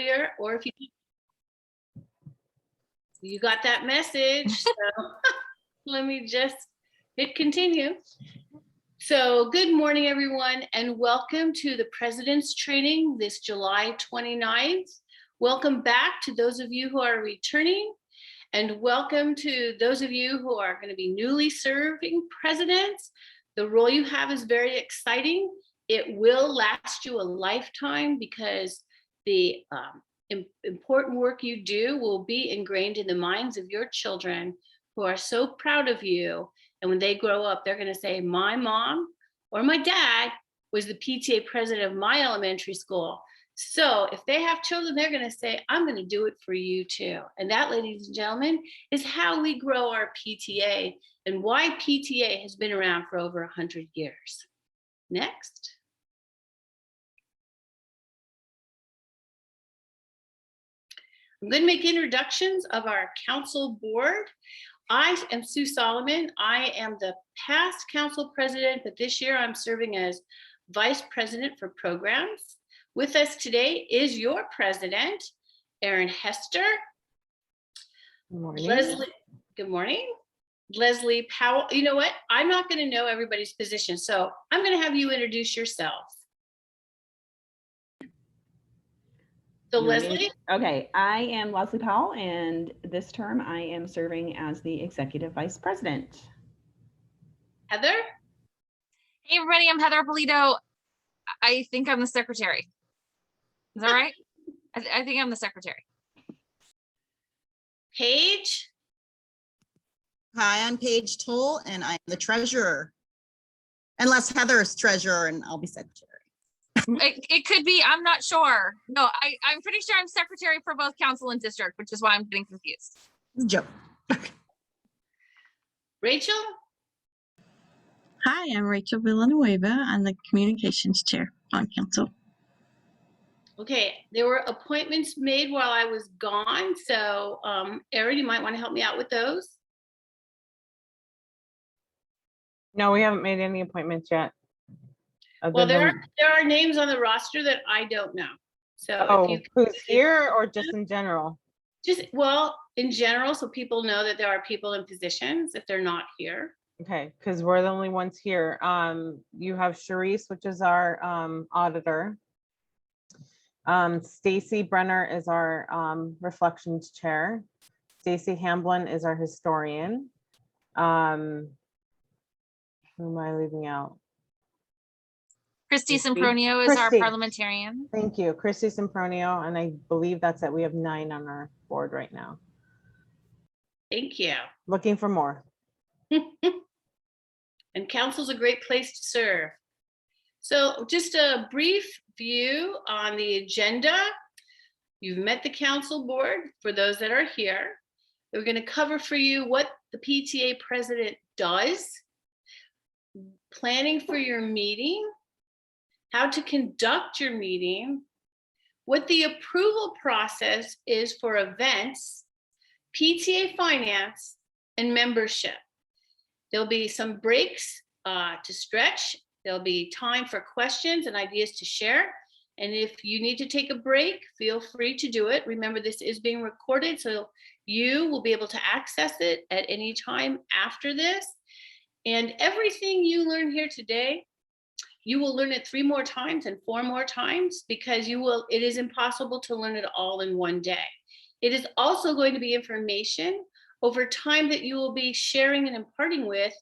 earlier, or if you got that message. So let me just hit continue. So good morning, everyone, and welcome to the President's Training this July 29th. Welcome back to those of you who are returning, and welcome to those of you who are going to be newly serving presidents. The role you have is very exciting. It will last you a lifetime because the important work you do will be ingrained in the minds of your children who are so proud of you. And when they grow up, they're going to say, my mom or my dad was the PTA president of my elementary school. So if they have children, they're going to say, I'm going to do it for you too. And that, ladies and gentlemen, is how we grow our PTA and why PTA has been around for over 100 years. Next. I'm going to make introductions of our council board. I am Sue Solomon. I am the past council president, but this year I'm serving as vice president for programs. With us today is your president, Erin Hester. Good morning. Leslie, good morning. Leslie Powell. You know what? I'm not going to know everybody's position, so I'm going to have you introduce yourselves. So Leslie. Okay, I am Leslie Powell, and this term I am serving as the executive vice president. Heather. Hey everybody, I'm Heather Polito. I think I'm the secretary. Is that right? I think I'm the secretary. Paige. Hi, I'm Paige Toll, and I'm the treasurer. Unless Heather is treasurer, and I'll be secretary. It could be, I'm not sure. No, I'm pretty sure I'm secretary for both council and district, which is why I'm getting confused. Joke. Rachel. Hi, I'm Rachel Villanueva. I'm the communications chair on council. Okay, there were appointments made while I was gone, so Erin, you might want to help me out with those. No, we haven't made any appointments yet. Well, there are names on the roster that I don't know. So Oh, if you who's here or just in general? well, in general, so people know that there are people in positions if they're not here. Okay, because we're the only ones here. You have Sharice, which is our auditor. Stacy Brenner is our reflections chair. Stacy Hamblin is our historian. Who am I leaving out? Christy Sempronio is our Christy. parliamentarian. Thank you, Christy Sempronio, and I believe that's it. We have 9 on our board right now. Thank you. Looking for more. And council's a great place to serve. So just a brief view on the agenda. You've met the council board for those that are here. We're going to cover for you what the PTA president does, planning for your meeting, how to conduct your meeting, what the approval process is for events, PTA finance, and membership. There'll be some breaks to stretch. There'll be time for questions and ideas to share. And if you need to take a break, feel free to do it. Remember, this is being recorded, so you will be able to access it at any time after this. And everything you learn here today, you will learn it 3 more times and 4 more times because it is impossible to learn it all in one day. It is also going to be information over time that you will be sharing and imparting with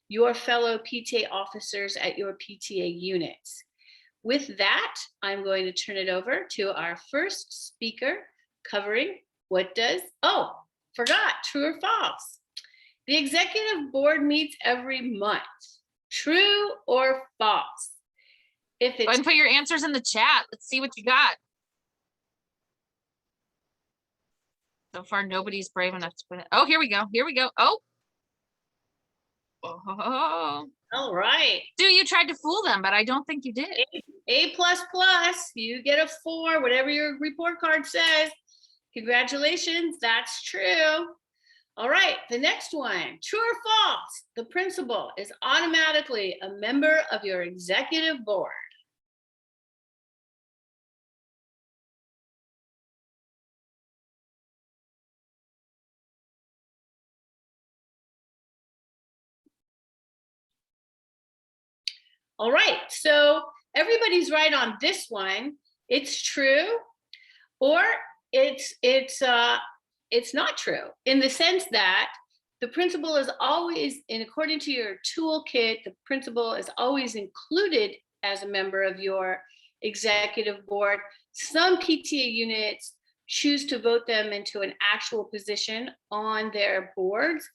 your fellow PTA officers at your PTA units. With that, I'm going to turn it over to our first speaker covering forgot, true or false. The executive board meets every month. True or false? If Go ahead and put your answers in the chat. Let's see what you got. So far, nobody's brave enough to put it. Oh, here we go. Here we go. Oh. Oh. All right. Stu, you tried to fool them, but I don't think you did. A++, you get a 4, whatever your report card says. Congratulations, that's true. All right, the next one, true or false? The principal is automatically a member of your executive board. All right, so everybody's right on this one. It's true, or it's not true, in the sense that the principal is always, and according to your toolkit, the principal is always included as a member of your executive board. Some PTA units choose to vote them into an actual position on their boards,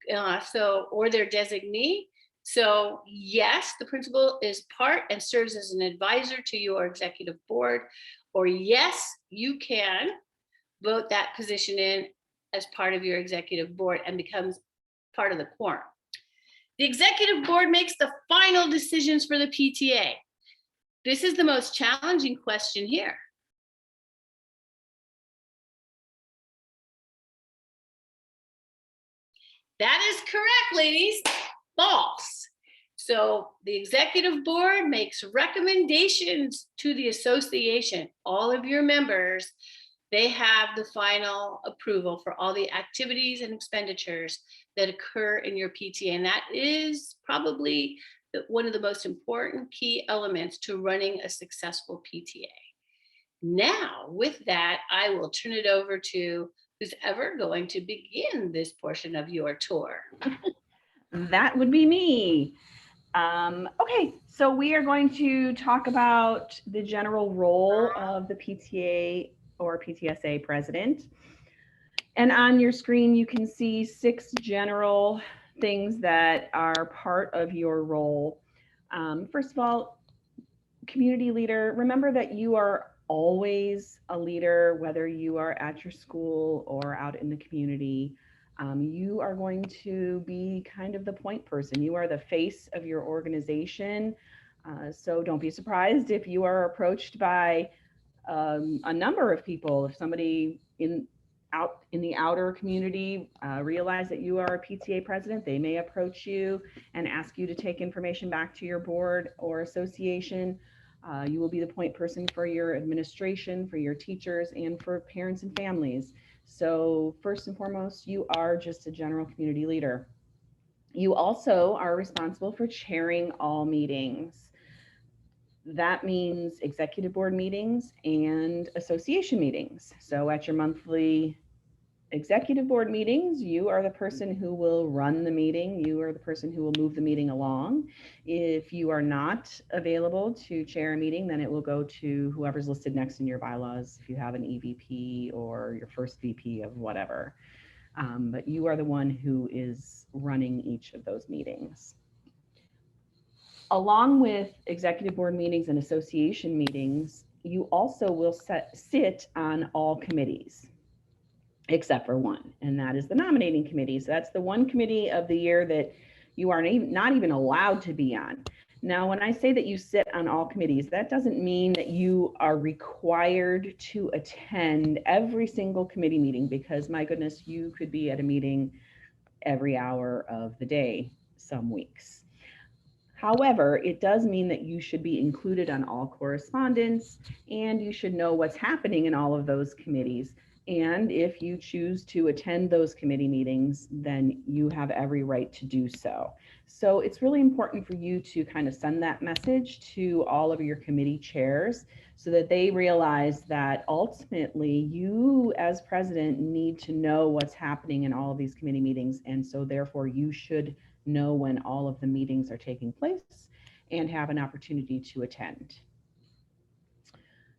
or their designee. So yes, the principal is part and serves as an advisor to your executive board, or yes, you can vote that position in as part of your executive board and becomes part of the quorum. The executive board makes the final decisions for the PTA. This is the most challenging question here. That is correct, ladies. False. So the executive board makes recommendations to the association. All of your members, they have the final approval for all the activities and expenditures that occur in your PTA. And that is probably one of the most important key elements to running a successful PTA. Now, with that, I will turn it over to who's ever going to begin this portion of your tour. That would be me. Okay, so we are going to talk about the general role of the PTA or PTSA president. And on your screen, you can see 6 general things that are part of your role. First of all, community leader, remember that you are always a leader, whether you are at your school or out in the community. You are going to be kind of the point person. You are the face of your organization. So don't be surprised if you are approached by a number of people. If somebody out in the outer community realize that you are a PTA president, they may approach you and ask you to take information back to your board or association. You will be the point person for your administration, for your teachers, and for parents and families. So first and foremost, you are just a general community leader. You also are responsible for chairing all meetings. That means executive board meetings and association meetings. So at your monthly executive board meetings, you are the person who will run the meeting. You are the person who will move the meeting along. If you are not available to chair a meeting, then it will go to whoever's listed next in your bylaws, if you have an EVP or your first VP of whatever. But you are the one who is running each of those meetings. Along with executive board meetings and association meetings, you also will sit on all committees, except for one, and that is the nominating committee. So that's the one committee of the year that you are not even allowed to be on. Now, when I say that you sit on all committees, that doesn't mean that you are required to attend every single committee meeting, because my goodness, you could be at a meeting every hour of the day some weeks. However, it does mean that you should be included on all correspondence, and you should know what's happening in all of those committees. And if you choose to attend those committee meetings, then you have every right to do so. So it's really important for you to kind of send that message to all of your committee chairs so that they realize that ultimately you as president need to know what's happening in all of these committee meetings. And so therefore you should know when all of the meetings are taking place and have an opportunity to attend.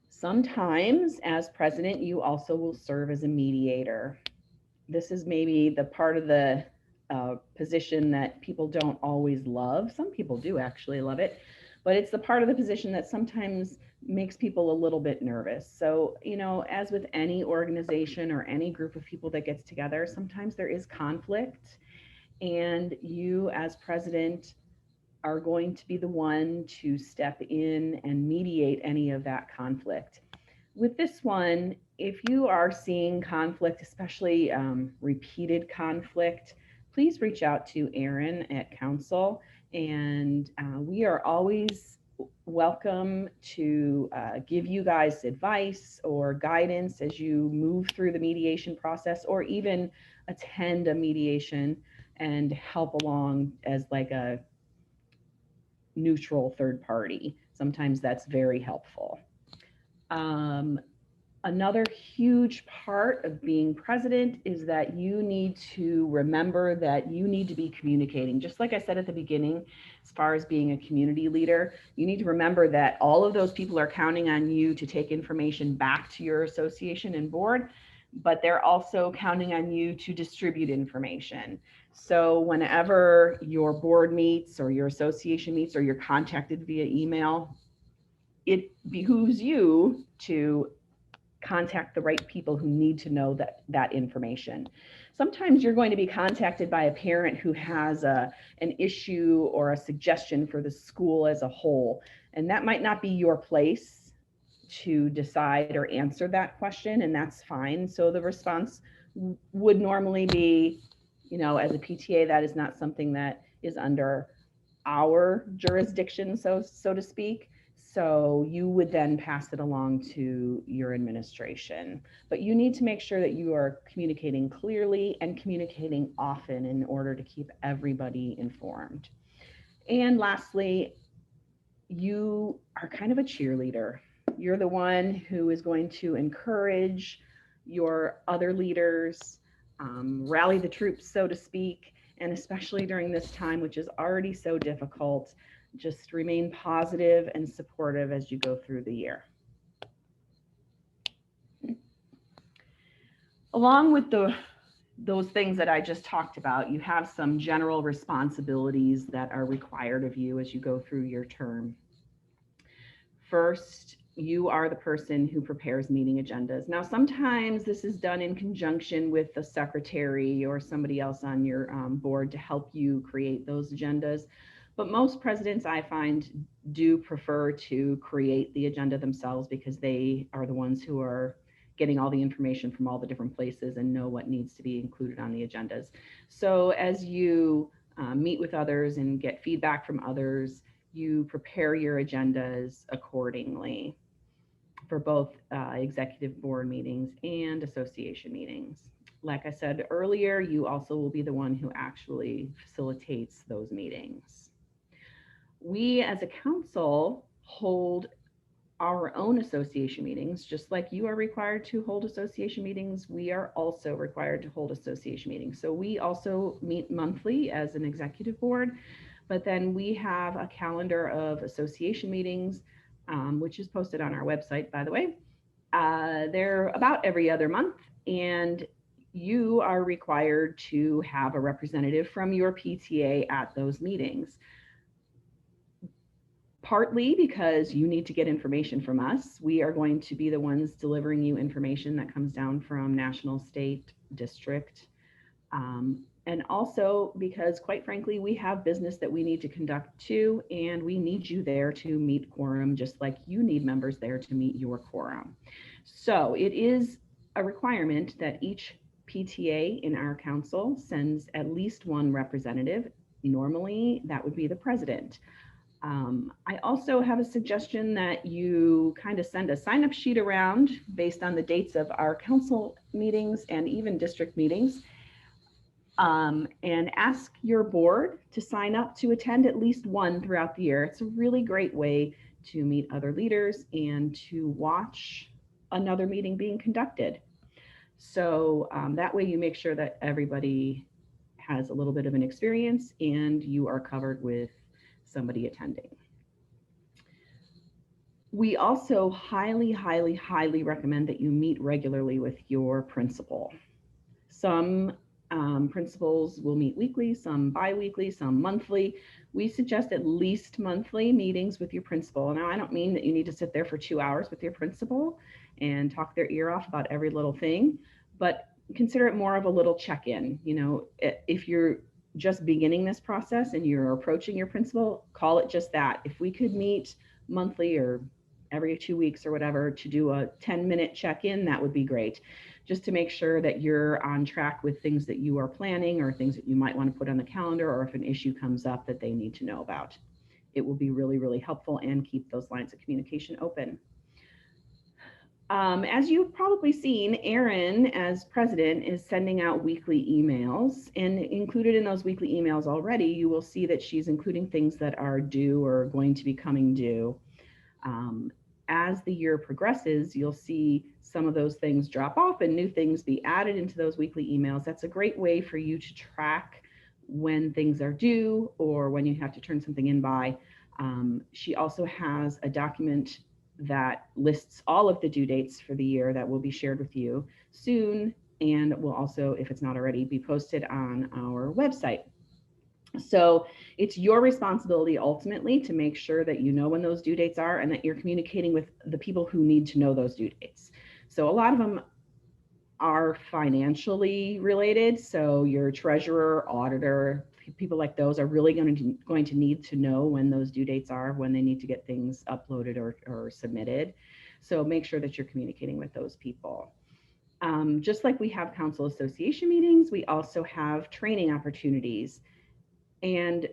Sometimes as president, you also will serve as a mediator. This is maybe the part of the position that people don't always love. Some people do actually love it, but it's the part of the position that sometimes makes people a little bit nervous. So, you know, as with any organization or any group of people that gets together, sometimes there is conflict, and you as president are going to be the one to step in and mediate any of that conflict. With this one, if you are seeing conflict, especially repeated conflict, please reach out to Erin at council, and we are always welcome to give you guys advice or guidance as you move through the mediation process, or even attend a mediation and help along as like a neutral third party. Sometimes that's very helpful. Another huge part of being president is that you need to remember that you need to be communicating. Just like I said at the beginning, as far as being a community leader, you need to remember that all of those people are counting on you to take information back to your association and board, but they're also counting on you to distribute information. So whenever your board meets or your association meets or you're contacted via email, it behooves you to contact the right people who need to know that information. Sometimes you're going to be contacted by a parent who has an issue or a suggestion for the school as a whole, and that might not be your place to decide or answer that question, and that's fine. So the response would normally be, as a PTA, that is not something that is under our jurisdiction, so to speak. So you would then pass it along to your administration. But you need to make sure that you are communicating clearly and communicating often in order to keep everybody informed. And lastly, you are kind of a cheerleader. You're the one who is going to encourage your other leaders, rally the troops, so to speak, and especially during this time, which is already so difficult, just remain positive and supportive as you go through the year. Along with those things that I just talked about, you have some general responsibilities that are required of you as you go through your term. First, you are the person who prepares meeting agendas. Now, sometimes this is done in conjunction with the secretary or somebody else on your board to help you create those agendas. But most presidents, I find, do prefer to create the agenda themselves because they are the ones who are getting all the information from all the different places and know what needs to be included on the agendas. So as you meet with others and get feedback from others, you prepare your agendas accordingly for both executive board meetings and association meetings. Like I said earlier, you also will be the one who actually facilitates those meetings. We as a council hold our own association meetings. Just like you are required to hold association meetings, we are also required to hold association meetings. So we also meet monthly as an executive board, but then we have a calendar of association meetings, which is posted on our website, by the way. They're about every other month, and you are required to have a representative from your PTA at those meetings. Partly because you need to get information from us. We are going to be the ones delivering you information that comes down from national, state, district. And also because, quite frankly, we have business that we need to conduct too, and we need you there to meet quorum, just like you need members there to meet your quorum. So it is a requirement that each PTA in our council sends at least one representative. Normally, that would be the president. I also have a suggestion that you kind of send a sign-up sheet around based on the dates of our council meetings and even district meetings, and ask your board to sign up to attend at least one throughout the year. It's a really great way to meet other leaders and to watch another meeting being conducted. So that way you make sure that everybody has a little bit of an experience and you are covered with somebody attending. We also highly, highly, highly recommend that you meet regularly with your principal. Some principals will meet weekly, some bi-weekly, some monthly. We suggest at least monthly meetings with your principal. Now, I don't mean that you need to sit there for 2 hours with your principal and talk their ear off about every little thing, but consider it more of a little check-in. If you're just beginning this process and you're approaching your principal, call it just that. If we could meet monthly or every 2 weeks or whatever to do a 10-minute check-in, that would be great. Just to make sure that you're on track with things that you are planning or things that you might want to put on the calendar, or if an issue comes up that they need to know about. It will be really, really helpful and keep those lines of communication open. As you've probably seen, Erin, as president, is sending out weekly emails, and included in those weekly emails already, you will see that she's including things that are due or going to be coming due. As the year progresses, you'll see some of those things drop off and new things be added into those weekly emails. That's a great way for you to track when things are due or when you have to turn something in by. She also has a document that lists all of the due dates for the year that will be shared with you soon, and will also, if it's not already, be posted on our website. So it's your responsibility ultimately to make sure that you know when those due dates are and that you're communicating with the people who need to know those due dates. So a lot of them are financially related. So your treasurer, auditor, people like those are really going to need to know when those due dates are, when they need to get things uploaded or submitted. So make sure that you're communicating with those people. Just like we have council association meetings, we also have training opportunities. And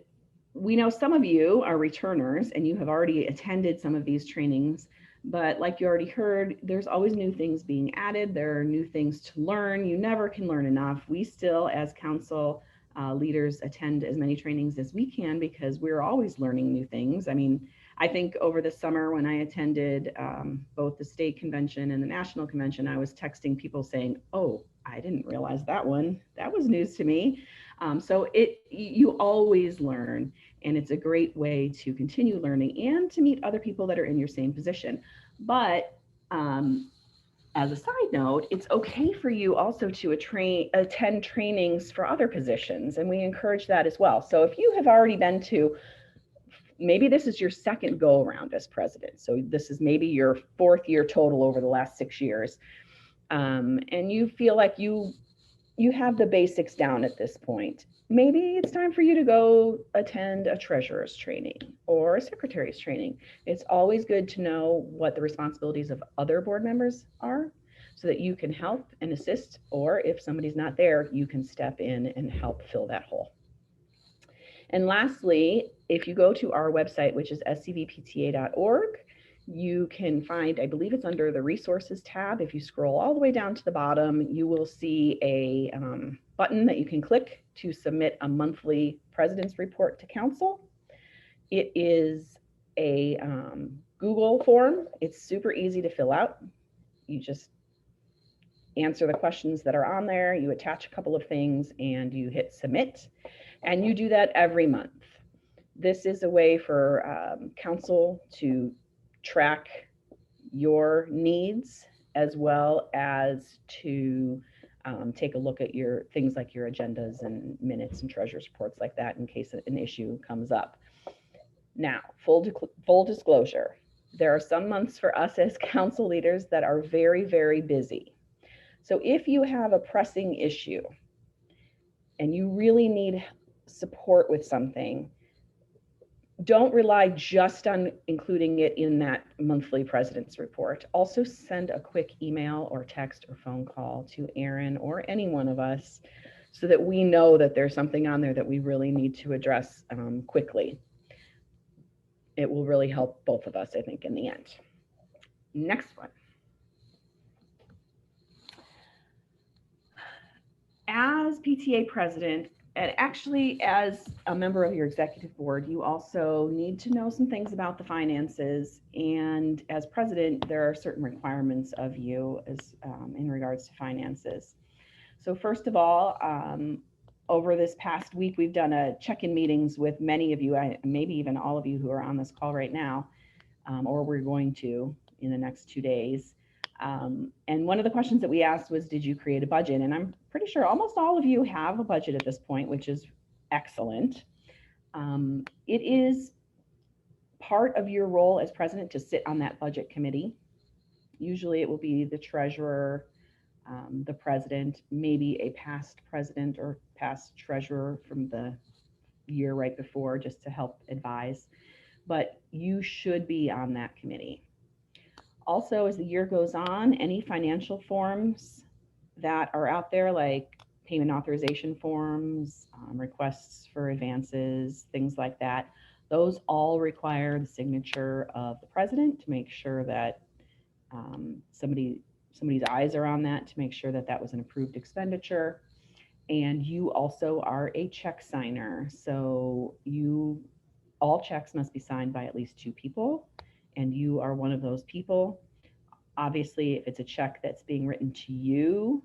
we know some of you are returners and you have already attended some of these trainings, but like you already heard, there's always new things being added. There are new things to learn. You never can learn enough. We still, as council leaders, attend as many trainings as we can because we're always learning new things. I mean, I think over the summer when I attended both the state convention and the national convention, I was texting people saying, oh, I didn't realize that one. That was news to me. So you always learn, and it's a great way to continue learning and to meet other people that are in your same position. But as a side note, it's okay for you also to attend trainings for other positions, and we encourage that as well. So if you have already been to, maybe this is your second go around as president, so this is maybe your fourth year total over the last 6 years, and you feel like you have the basics down at this point, maybe it's time for you to go attend a treasurer's training or a secretary's training. It's always good to know what the responsibilities of other board members are so that you can help and assist, or if somebody's not there, you can step in and help fill that hole. And lastly, if you go to our website, which is scvpta.org, you can find, I believe it's under the resources tab. If you scroll all the way down to the bottom, you will see a button that you can click to submit a monthly president's report to council. It is a Google form. It's super easy to fill out. You just answer the questions that are on there. You attach a couple of things and you hit submit. And you do that every month. This is a way for council to track your needs, as well as to take a look at your things like your agendas and minutes and treasurer's reports like that in case an issue comes up. Now, full disclosure, there are some months for us as council leaders that are very, very busy. So if you have a pressing issue and you really need support with something, don't rely just on including it in that monthly president's report. Also send a quick email or text or phone call to Erin or any one of us so that we know that there's something on there that we really need to address quickly. It will really help both of us, I think, in the end. Next one. As PTA president, and actually as a member of your executive board, you also need to know some things about the finances. And as president, there are certain requirements of you as in regards to finances. So first of all, over this past week, we've done a check-in meetings with many of you, maybe even all of you who are on this call right now, or we're going to in the next 2 days. And one of the questions that we asked was, did you create a budget? And I'm pretty sure almost all of you have a budget at this point, which is excellent. It is part of your role as president to sit on that budget committee. Usually it will be the treasurer, the president, maybe a past president or past treasurer from the year right before, just to help advise. But you should be on that committee. Also, as the year goes on, any financial forms that are out there, like payment authorization forms, requests for advances, things like that, those all require the signature of the president to make sure that somebody's eyes are on that to make sure that that was an approved expenditure. And you also are a check signer. So all checks must be signed by at least 2 people, and you are one of those people. Obviously, if it's a check that's being written to you,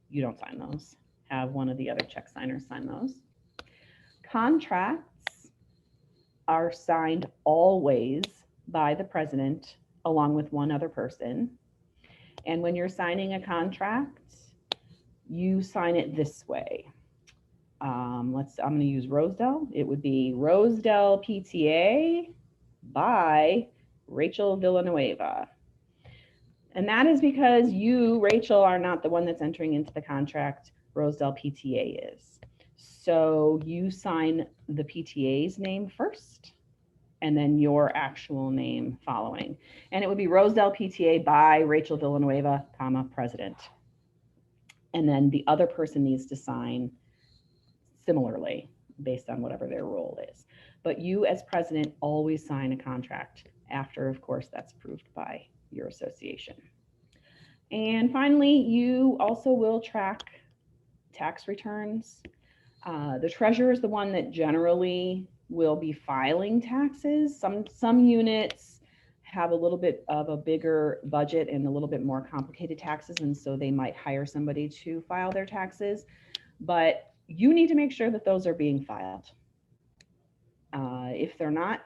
you don't sign those. Have one of the other check signers sign those. Contracts are signed always by the president along with one other person. And when you're signing a contract, you sign it this way. I'm going to use Rosedale. It would be Rosedale PTA by Rachel Villanueva. And that is because you, Rachel, are not the one that's entering into the contract. Rosedale PTA is. So you sign the PTA's name first, and then your actual name following. And it would be Rosedale PTA by Rachel Villanueva, comma, president. And then the other person needs to sign similarly based on whatever their role is. But you as president always sign a contract after, of course, that's approved by your association. And finally, you also will track tax returns. The treasurer is the one that generally will be filing taxes. Some units have a little bit of a bigger budget and a little bit more complicated taxes, and so they might hire somebody to file their taxes. But you need to make sure that those are being filed. If they're not,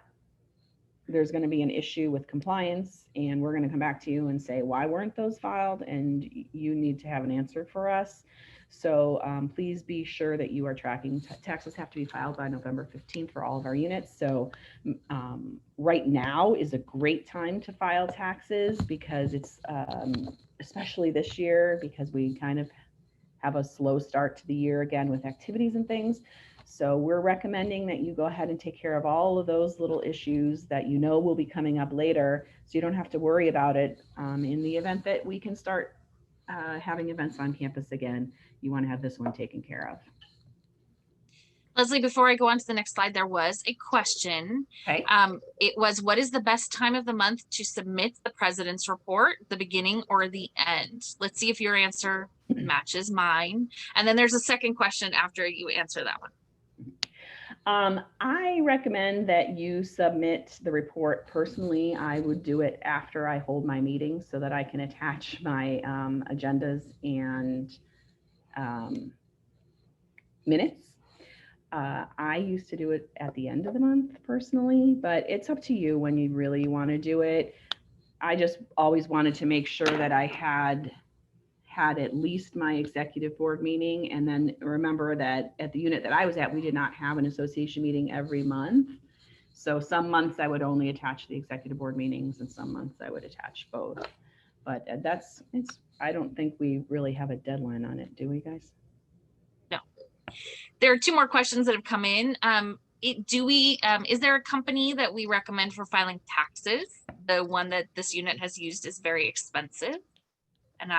there's going to be an issue with compliance, and we're going to come back to you and say, why weren't those filed? And you need to have an answer for us. So please be sure that you are tracking. Taxes have to be filed by November 15th for all of our units. So right now is a great time to file taxes because it's, especially this year, because we kind of have a slow start to the year again with activities and things. So we're recommending that you go ahead and take care of all of those little issues that you know will be coming up later, so you don't have to worry about it. In the event that we can start having events on campus again, you want to have this one taken care of. Leslie, before I go on to the next slide, there was a question. Okay. It was, what is the best time of the month to submit the president's report, the beginning or the end? Let's see if your answer matches mine. And then there's a second question after you answer that one. I recommend that you submit the report personally. I would do it after I hold my meeting so that I can attach my agendas and minutes. I used to do it at the end of the month personally, but it's up to you when you really want to do it. I just always wanted to make sure that I had at least my executive board meeting. And then remember that at the unit that I was at, we did not have an association meeting every month. So some months I would only attach the executive board meetings and some months I would attach both. But I don't think we really have a deadline on it, do we guys? No. There are 2 more questions that have come in. Is there a company that we recommend for filing taxes? The one that this unit has used is very expensive. And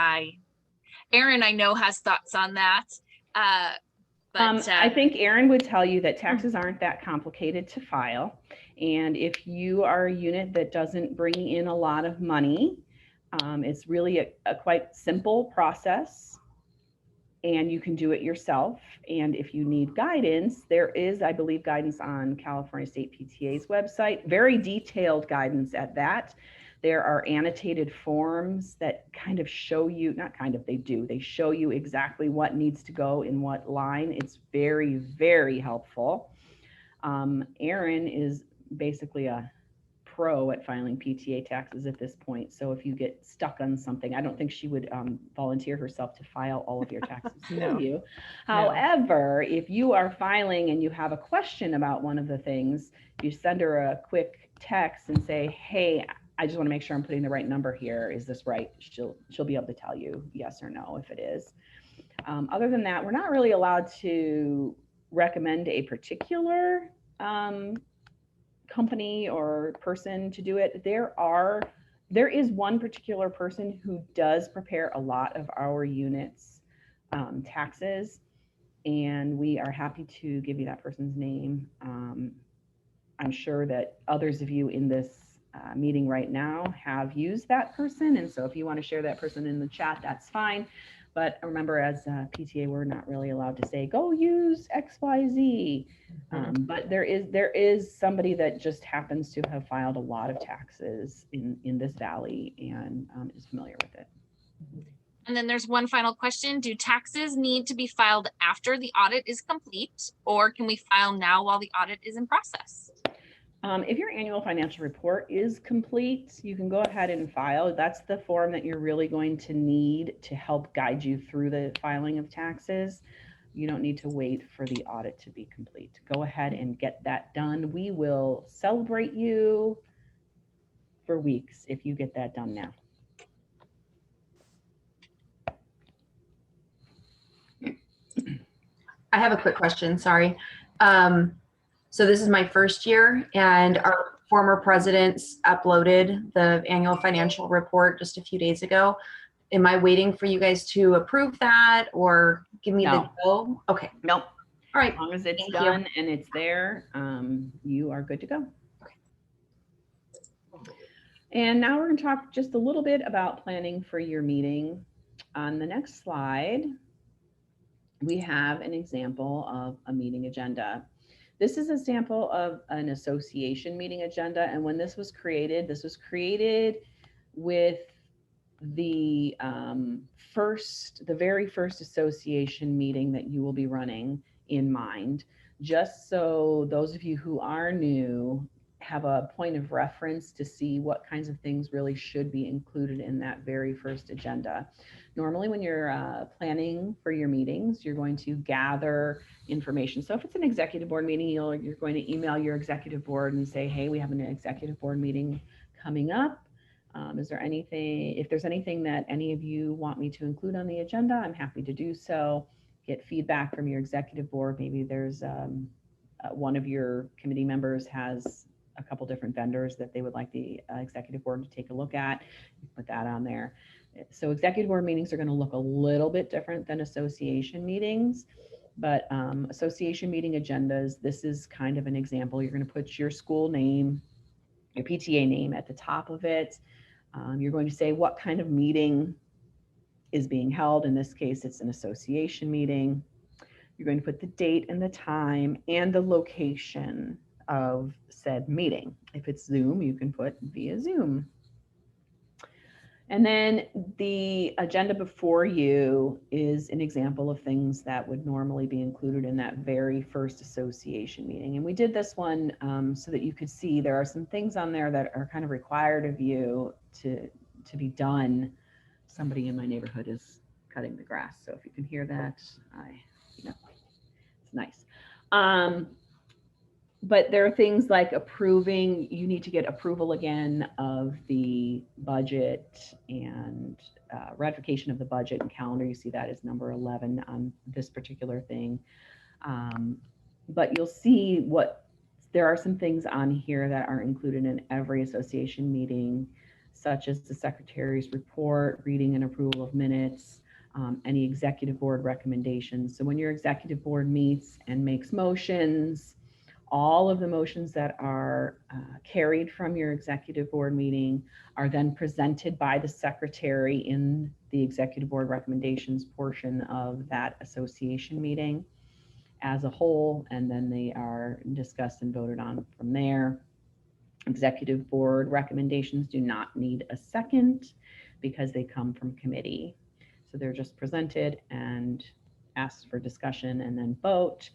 Erin, I know, has thoughts on that. I think Erin would tell you that taxes aren't that complicated to file. And if you are a unit that doesn't bring in a lot of money, it's really a quite simple process and you can do it yourself. And if you need guidance, there is, I believe, guidance on California State PTA's website, very detailed guidance at that. There are annotated forms that kind of show you, they show you exactly what needs to go in what line. It's very, very helpful. Erin is basically a pro at filing PTA taxes at this point. So if you get stuck on something, I don't think she would volunteer herself to file all of your taxes for you. However, if you are filing and you have a question about one of the things, you send her a quick text and say, hey, I just want to make sure I'm putting the right number here. Is this right? She'll be able to tell you yes or no if it is. Other than that, we're not really allowed to recommend a particular company or person to do it. There is one particular person who does prepare a lot of our units' taxes, and we are happy to give you that person's name. I'm sure that others of you in this meeting right now have used that person. And so if you want to share that person in the chat, that's fine. But remember, as PTA, we're not really allowed to say, go use XYZ. But there is somebody that just happens to have filed a lot of taxes in this valley and is familiar with it. And then there's one final question. Do taxes need to be filed after the audit is complete, or can we file now while the audit is in process? If your annual financial report is complete, you can go ahead and file. That's the form that you're really going to need to help guide you through the filing of taxes. You don't need to wait for the audit to be complete. Go ahead and get that done. We will celebrate you for weeks if you get that done now. I have a quick question, sorry. So this is my first year and our former presidents uploaded the annual financial report just a few days ago. Am I waiting for you guys to approve that or give me the No. go? Okay, Nope. all right. As long as it's Thank you. done and it's there, you are good to go. And now we're going to talk just a little bit about planning for your meeting. On the next slide, we have an example of a meeting agenda. This is a sample of an association meeting agenda. And when this was created with the very first association meeting that you will be running in mind, just so those of you who are new have a point of reference to see what kinds of things really should be included in that very first agenda. Normally when you're planning for your meetings, you're going to gather information. So if it's an executive board meeting, you're going to email your executive board and say, hey, we have an executive board meeting coming up. Is there anything, if there's anything that any of you want me to include on the agenda, I'm happy to do so. Get feedback from your executive board. Maybe there's one of your committee members has a couple different vendors that they would like the executive board to take a look at. Put that on there. So executive board meetings are going to look a little bit different than association meetings, but association meeting agendas, this is kind of an example. You're going to put your school name, your PTA name at the top of it. You're going to say what kind of meeting is being held. In this case, it's an association meeting. You're going to put the date and the time and the location of said meeting. If it's Zoom, you can put via Zoom. And then the agenda before you is an example of things that would normally be included in that very first association meeting. And we did this one so that you could see there are some things on there that are kind of required of you to be done. Somebody in my neighborhood is cutting the grass. So if you can hear that, it's nice. But there are things like approving, you need to get approval again of the budget and ratification of the budget and calendar. You see that as number 11 on this particular thing. But you'll see there are some things on here that are included in every association meeting, such as the secretary's report, reading and approval of minutes, any executive board recommendations. So when your executive board meets and makes motions, all of the motions that are carried from your executive board meeting are then presented by the secretary in the executive board recommendations portion of that association meeting as a whole, and then they are discussed and voted on from there. Executive board recommendations do not need a second because they come from committee. So they're just presented and asked for discussion and then vote.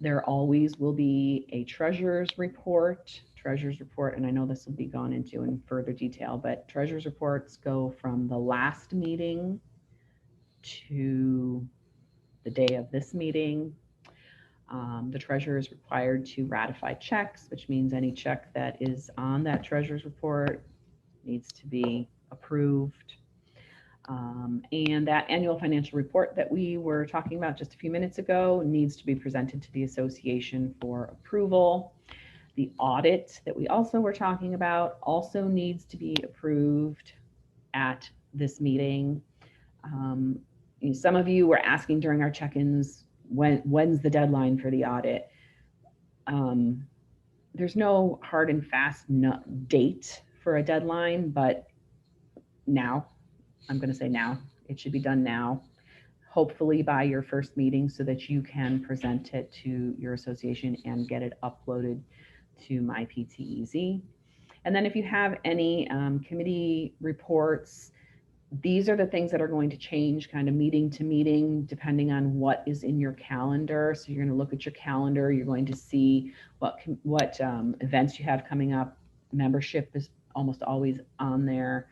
There always will be a treasurer's report, and I know this will be gone into in further detail, but treasurer's reports go from the last meeting to the day of this meeting. The treasurer is required to ratify checks, which means any check that is on that treasurer's report needs to be approved. And that annual financial report that we were talking about just a few minutes ago needs to be presented to the association for approval. The audit that we also were talking about also needs to be approved at this meeting. Some of you were asking during our check-ins, when's the deadline for the audit? there's no hard and fast date for a deadline, but now, I'm going to say now, it should be done now, hopefully by your first meeting so that you can present it to your association and get it uploaded to MyPTEZ. And then if you have any committee reports, these are the things that are going to change kind of meeting to meeting, depending on what is in your calendar. So you're going to look at your calendar. You're going to see what events you have coming up. Membership is almost always on there.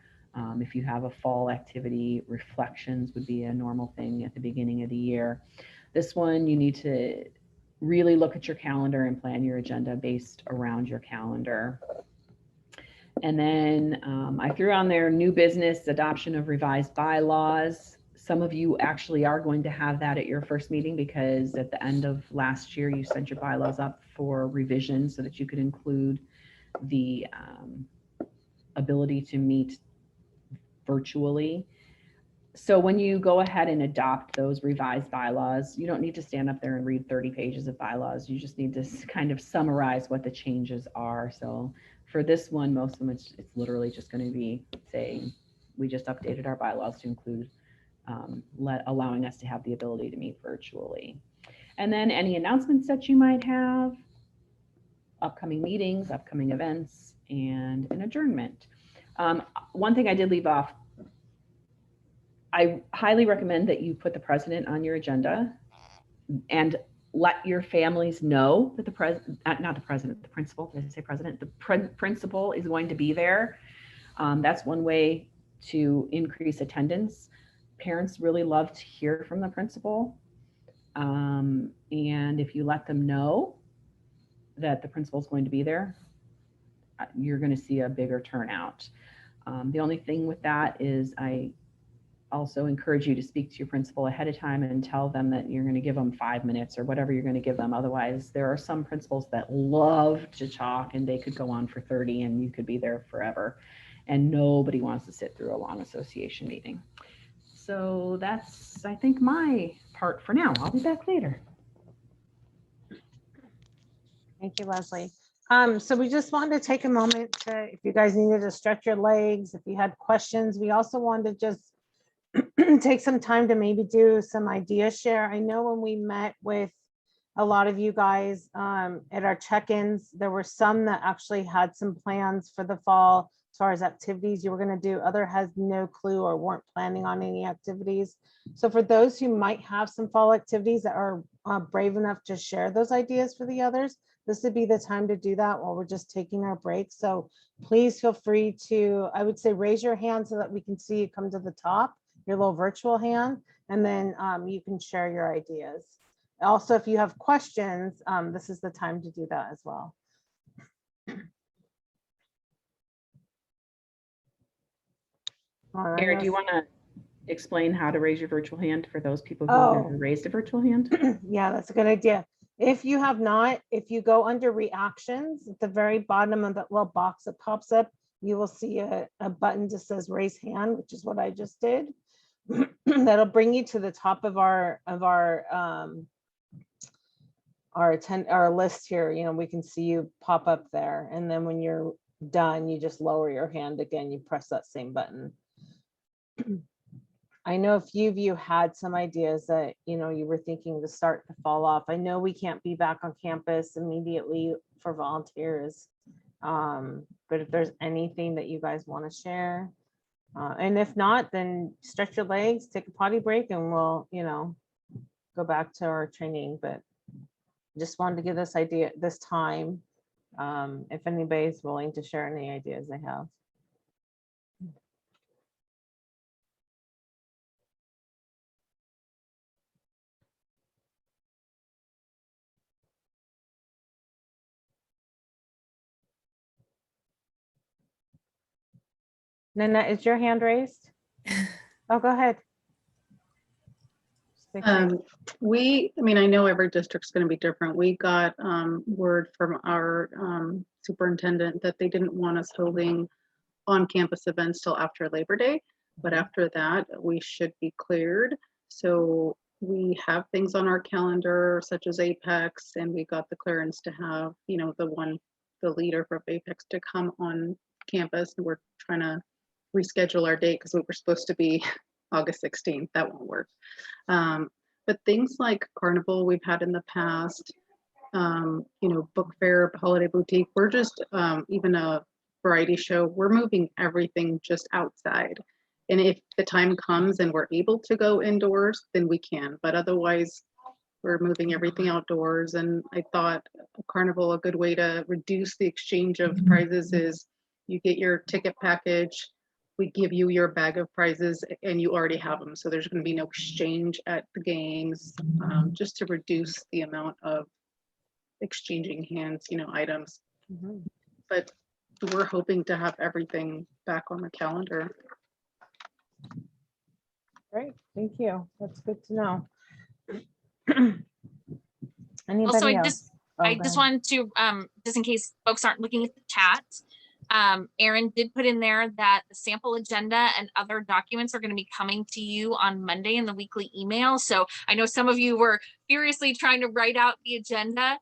If you have a fall activity, reflections would be a normal thing at the beginning of the year. This one, you need to really look at your calendar and plan your agenda based around your calendar. And then I threw on there new business, adoption of revised bylaws. Some of you actually are going to have that at your first meeting because at the end of last year, you sent your bylaws up for revision so that you could include the ability to meet virtually. So when you go ahead and adopt those revised bylaws, you don't need to stand up there and read 30 pages of bylaws. You just need to kind of summarize what the changes are. So for this one, most of them, it's literally just going to be saying, we just updated our bylaws to include allowing us to have the ability to meet virtually. And then any announcements that you might have, upcoming meetings, upcoming events, and an adjournment. One thing I did leave off, I highly recommend that you put the president on your agenda and let your families know that the principal, did I say president? The principal is going to be there. That's one way to increase attendance. Parents really love to hear from the principal. And if you let them know that the principal is going to be there, you're going to see a bigger turnout. The only thing with that is I also encourage you to speak to your principal ahead of time and tell them that you're going to give them 5 minutes or whatever you're going to give them. Otherwise, there are some principals that love to talk and they could go on for 30 and you could be there forever. And nobody wants to sit through a long association meeting. So that's, I think, my part for now. I'll be back later. Thank you, Leslie. So we just wanted to take a moment to, if you guys needed to stretch your legs, if you had questions, we also wanted to just take some time to maybe do some idea share. I know when we met with a lot of you guys at our check-ins, there were some that actually had some plans for the fall as far as activities you were going to do. Other has no clue or weren't planning on any activities. So for those who might have some fall activities that are brave enough to share those ideas for the others, this would be the time to do that while we're just taking our break. So please feel free to, I would say, raise your hand so that we can see you come to the top, your little virtual hand, and then you can share your ideas. Also, if you have questions, this is the time to do that as well. Eric, do you want to explain how to raise your virtual hand for those people who have never raised a virtual hand? Yeah, that's a good idea. If you have not, if you go under reactions at the very bottom of that little box that pops up, you will see a button that says raise hand, which is what I just did. That'll bring you to the top of our list here. You know, we can see you pop up there, and then when you're done, you just lower your hand again. You press that same button. I know a few of you had some ideas that, you know, you were thinking to start to fall off. I know we can't be back on campus immediately for volunteers, but if there's anything that you guys want to share, and if not, then stretch your legs, take a potty break, and we'll, you know, go back to our training. But just wanted to give this idea, this time, if anybody's willing to share any ideas they have. Nanette, is your hand raised? Oh, go ahead. I mean, I know every district's going to be different. We got word from our superintendent that they didn't want us holding on-campus events till after Labor Day, but after that, we should be cleared. So we have things on our calendar such as Apex, and we got the clearance to have, you know, the the leader from Apex to come on campus. And we're trying to reschedule our date because we were supposed to be August 16th. That won't work. But things like Carnival we've had in the past, book fair, holiday boutique, we're just, even a variety show, we're moving everything just outside. And if the time comes and we're able to go indoors, then we can, but otherwise we're moving everything outdoors. And I thought Carnival, a good way to reduce the exchange of prizes is you get your ticket package, we give you your bag of prizes and you already have them. So there's going to be no exchange at the games, just to reduce the amount of exchanging hands, items. Mhm. But we're hoping to have everything back on the calendar. Great, thank you. That's good to know. Also, Anybody else? Oh, I go just ahead. wanted to, just in case folks aren't looking at the chat, Erin did put in there that the sample agenda and other documents are going to be coming to you on Monday in the weekly email. So I know some of you were furiously trying to write out the agenda.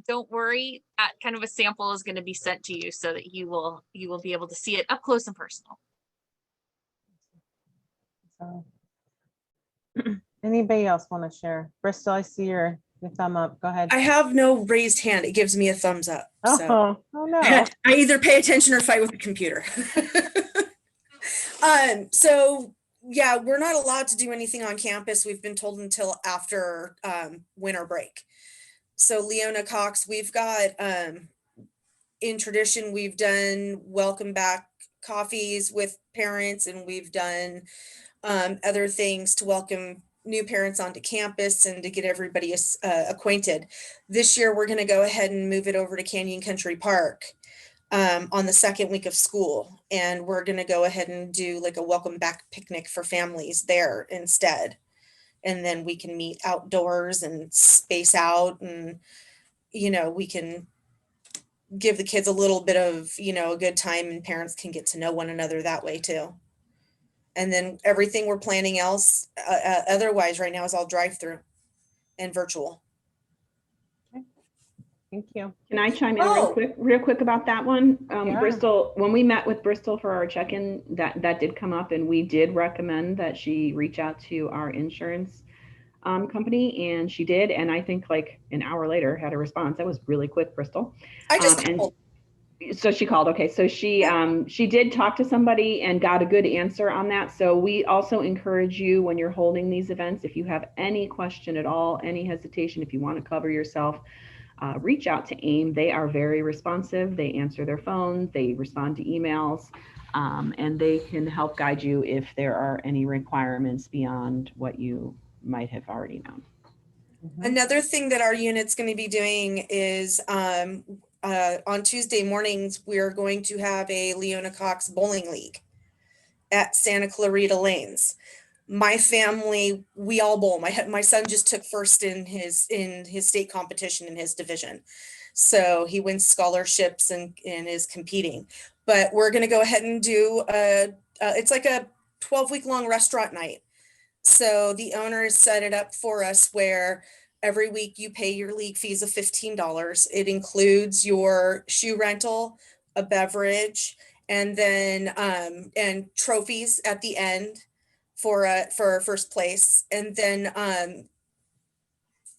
Don't worry, that kind of a sample is going to be sent to you so that you will be able to see it up close and personal. So, anybody else want to share? Bristol, I see your thumb up. Go ahead. I have no raised hand. It gives me a thumbs up. So Oh no. I either pay attention or fight with the computer. So yeah, we're not allowed to do anything on campus. We've been told until after winter break. So Leona Cox, we've got in tradition, we've done welcome back coffees with parents, and we've done other things to welcome new parents onto campus and to get everybody acquainted. This year, we're going to go ahead and move it over to Canyon Country Park on the second week of school. And we're going to go ahead and do like a welcome back picnic for families there instead. And then we can meet outdoors and space out, and, we can give the kids a little bit of, a good time, and parents can get to know one another that way too. And then everything we're planning else otherwise right now is all drive through and virtual. Thank you. Can I chime in Oh. real quick about that one? Yeah. Bristol, when we met with Bristol for our check-in, that did come up, and we did recommend that she reach out to our insurance company, and she did. And I think like an hour later had a response. That was really quick, Bristol. I just So she called. Okay. So she did talk to somebody and got a good answer on that. So we also encourage you, when you're holding these events, if you have any question at all, any hesitation, if you want to cover yourself, reach out to AIM. They are very responsive. They answer their phone, they respond to emails, and they can help guide you if there are any requirements beyond what you might have already known. Another thing that our unit's going to be doing is on Tuesday mornings, we're going to have a Leona Cox bowling league at Santa Clarita Lanes. My family, we all bowl. My son just took first in his state competition in his division. So he wins scholarships and is competing. But we're going to go ahead and do it's like a 12-week long restaurant night. So the owner has set it up for us where every week you pay your league fees of $15. It includes your shoe rental, a beverage, and then and trophies at the end for first place. And then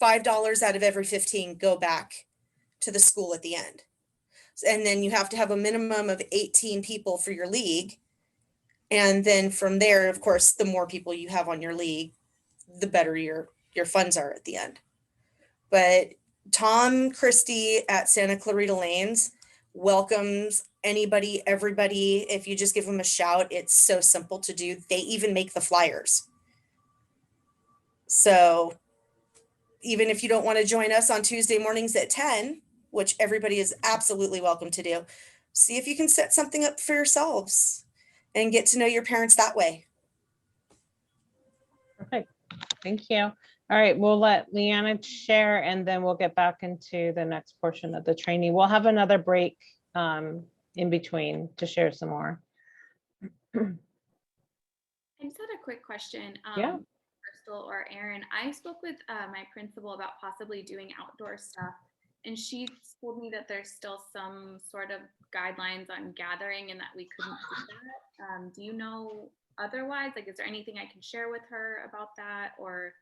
$5 out of every 15 go back to the school at the end. And then you have to have a minimum of 18 people for your league. And then from there, of course, the more people you have on your league, the better your funds are at the end. But Tom Christie at Santa Clarita Lanes welcomes anybody, everybody. If you just give them a shout, it's so simple to do. They even make the flyers. So even if you don't want to join us on Tuesday mornings at 10, which everybody is absolutely welcome to do, see if you can set something up for yourselves and get to know your parents that way. Perfect. Thank you. All right, we'll let Leanna share, and then we'll get back into the next portion of the training. We'll have another break in between to share some more. I just had a quick question. Yeah. Crystal or Erin, I spoke with my principal about possibly doing outdoor stuff and she told me that there's still some sort of guidelines on gathering and that we couldn't do that. Do you know otherwise? Like, is there anything I can share with her about that? Or,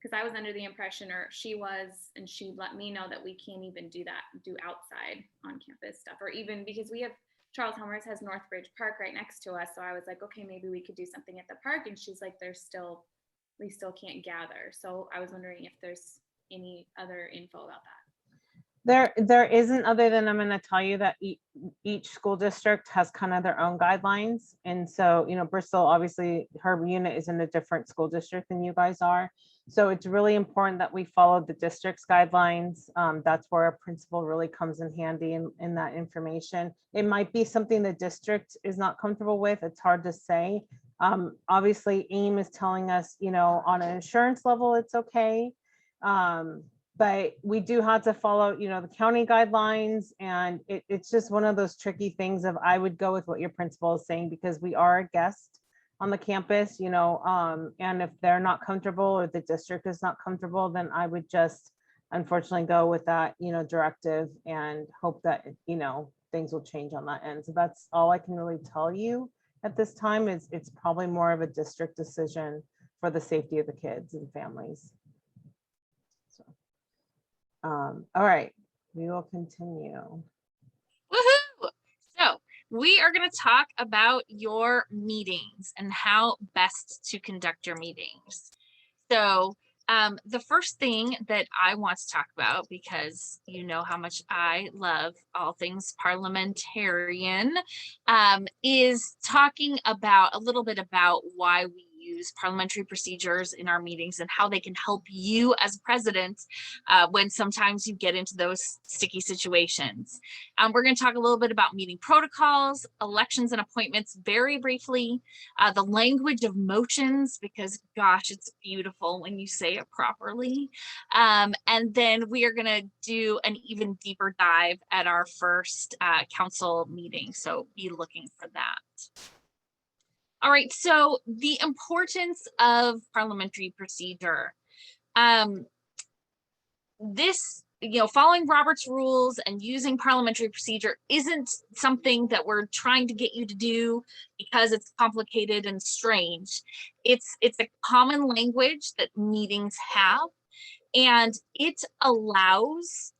because I was under the impression, or she was, and she let me know that we can't even do that, do outside on campus stuff, or even because we have, Charles Helmers has Northbridge Park right next to us. So I was like, okay, maybe we could do something at the park. And she's like, we still can't gather. So I was wondering if there's any other info about that. There isn't, other than I'm going to tell you that each school district has kind of their own guidelines. And so, you know, Bristol, obviously her unit is in a different school district than you guys are. So it's really important that we follow the district's guidelines. That's where a principal really comes in handy in that information. It might be something the district is not comfortable with. It's hard to say. Obviously AIM is telling us, you know, on an insurance level, it's okay. But we do have to follow, you know, the county guidelines, and it's just one of those tricky things of, I would go with what your principal is saying, because we are a guest on the campus, you know, and if they're not comfortable or the district is not comfortable, then I would just unfortunately go with that, you know, directive and hope that, you know, things will change on that end. So that's all I can really tell you at this time. Is it's probably more of a district decision for the safety of the kids and families. All right, we will continue. Woohoo! So we are going to talk about your meetings and how best to conduct your meetings. So the first thing that I want to talk about, because you know how much I love all things parliamentarian, is talking about a little bit about why we use parliamentary procedures in our meetings and how they can help you as president when sometimes you get into those sticky situations. We're going to talk a little bit about meeting protocols, elections and appointments very briefly, the language of motions, because gosh, it's beautiful when you say it properly. And then we are going to do an even deeper dive at our first council meeting. So be looking for that. All right, so the importance of parliamentary procedure. This, you know, following Robert's rules and using parliamentary procedure isn't something that we're trying to get you to do because it's complicated and strange. It's a common language that meetings have, and it allows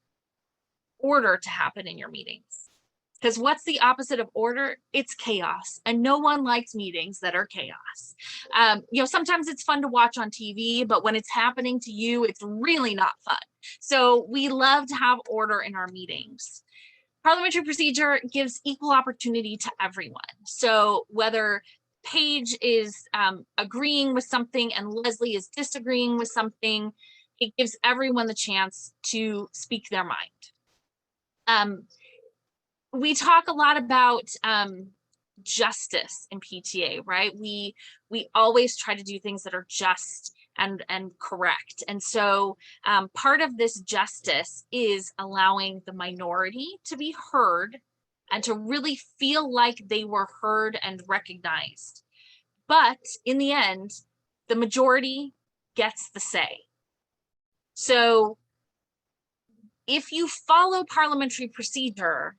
order to happen in your meetings. Because what's the opposite of order? It's chaos, and no one likes meetings that are chaos. You know, sometimes it's fun to watch on TV, but when it's happening to you, it's really not fun. So we love to have order in our meetings. Parliamentary procedure gives equal opportunity to everyone. So whether Paige is agreeing with something and Leslie is disagreeing with something, it gives everyone the chance to speak their mind. We talk a lot about justice in PTA, right? We always try to do things that are just and correct. And so part of this justice is allowing the minority to be heard and to really feel like they were heard and recognized. But in the end, the majority gets the say. So if you follow parliamentary procedure,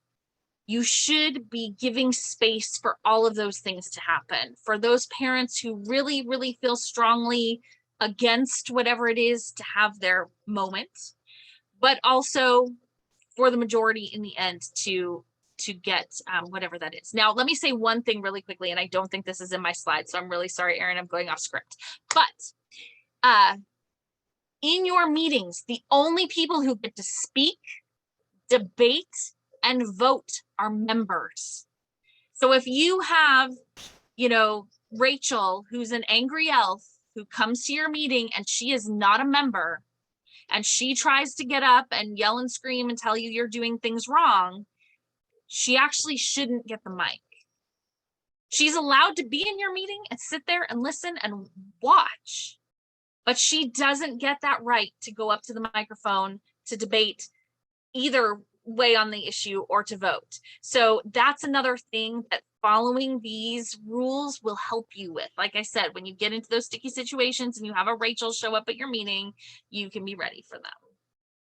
you should be giving space for all of those things to happen. For those parents who really, really feel strongly against whatever it is to have their moment, but also for the majority in the end to get whatever that is. Now, let me say one thing really quickly, and I don't think this is in my slides, so I'm really sorry, Erin, I'm going off script. But in your meetings, the only people who get to speak, debate, and vote are members. So if you have, you know, Rachel, who's an angry elf, who comes to your meeting and she is not a member, and she tries to get up and yell and scream and tell you you're doing things wrong, she actually shouldn't get the mic. She's allowed to be in your meeting and sit there and listen and watch, but she doesn't get that right to go up to the microphone to debate either way on the issue or to vote. So that's another thing that following these rules will help you with. Like I said, when you get into those sticky situations and you have a Rachel show up at your meeting, you can be ready for them.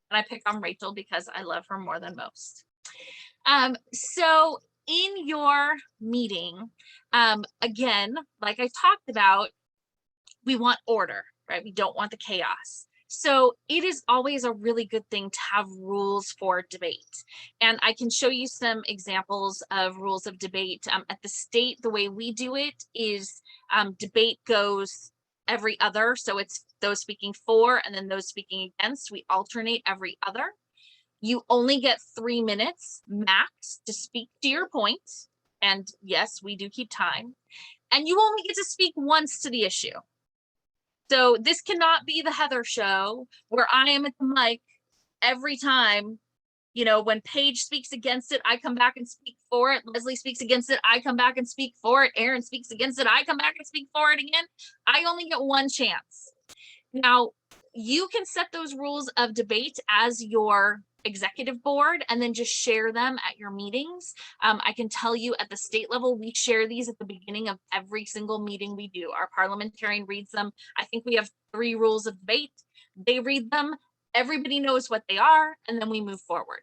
And I pick on Rachel because I love her more than most. So in your meeting, again, like I talked about, we want order, right? We don't want the chaos. So it is always a really good thing to have rules for debate. And I can show you some examples of rules of debate. At the state, the way we do it is debate goes every other. So it's those speaking for and then those speaking against. We alternate every other. You only get 3 minutes max to speak to your point. And yes, we do keep time. And you only get to speak once to the issue. So this cannot be the Heather show where I am at the mic every time. You know, when Paige speaks against it, I come back and speak for it. Leslie speaks against it, I come back and speak for it. Aaron speaks against it, I come back and speak for it again. I only get one chance. Now, you can set those rules of debate as your executive board and then just share them at your meetings. I can tell you at the state level, we share these at the beginning of every single meeting we do. Our parliamentarian reads them. I think we have 3 rules of debate. They read them, everybody knows what they are, and then we move forward.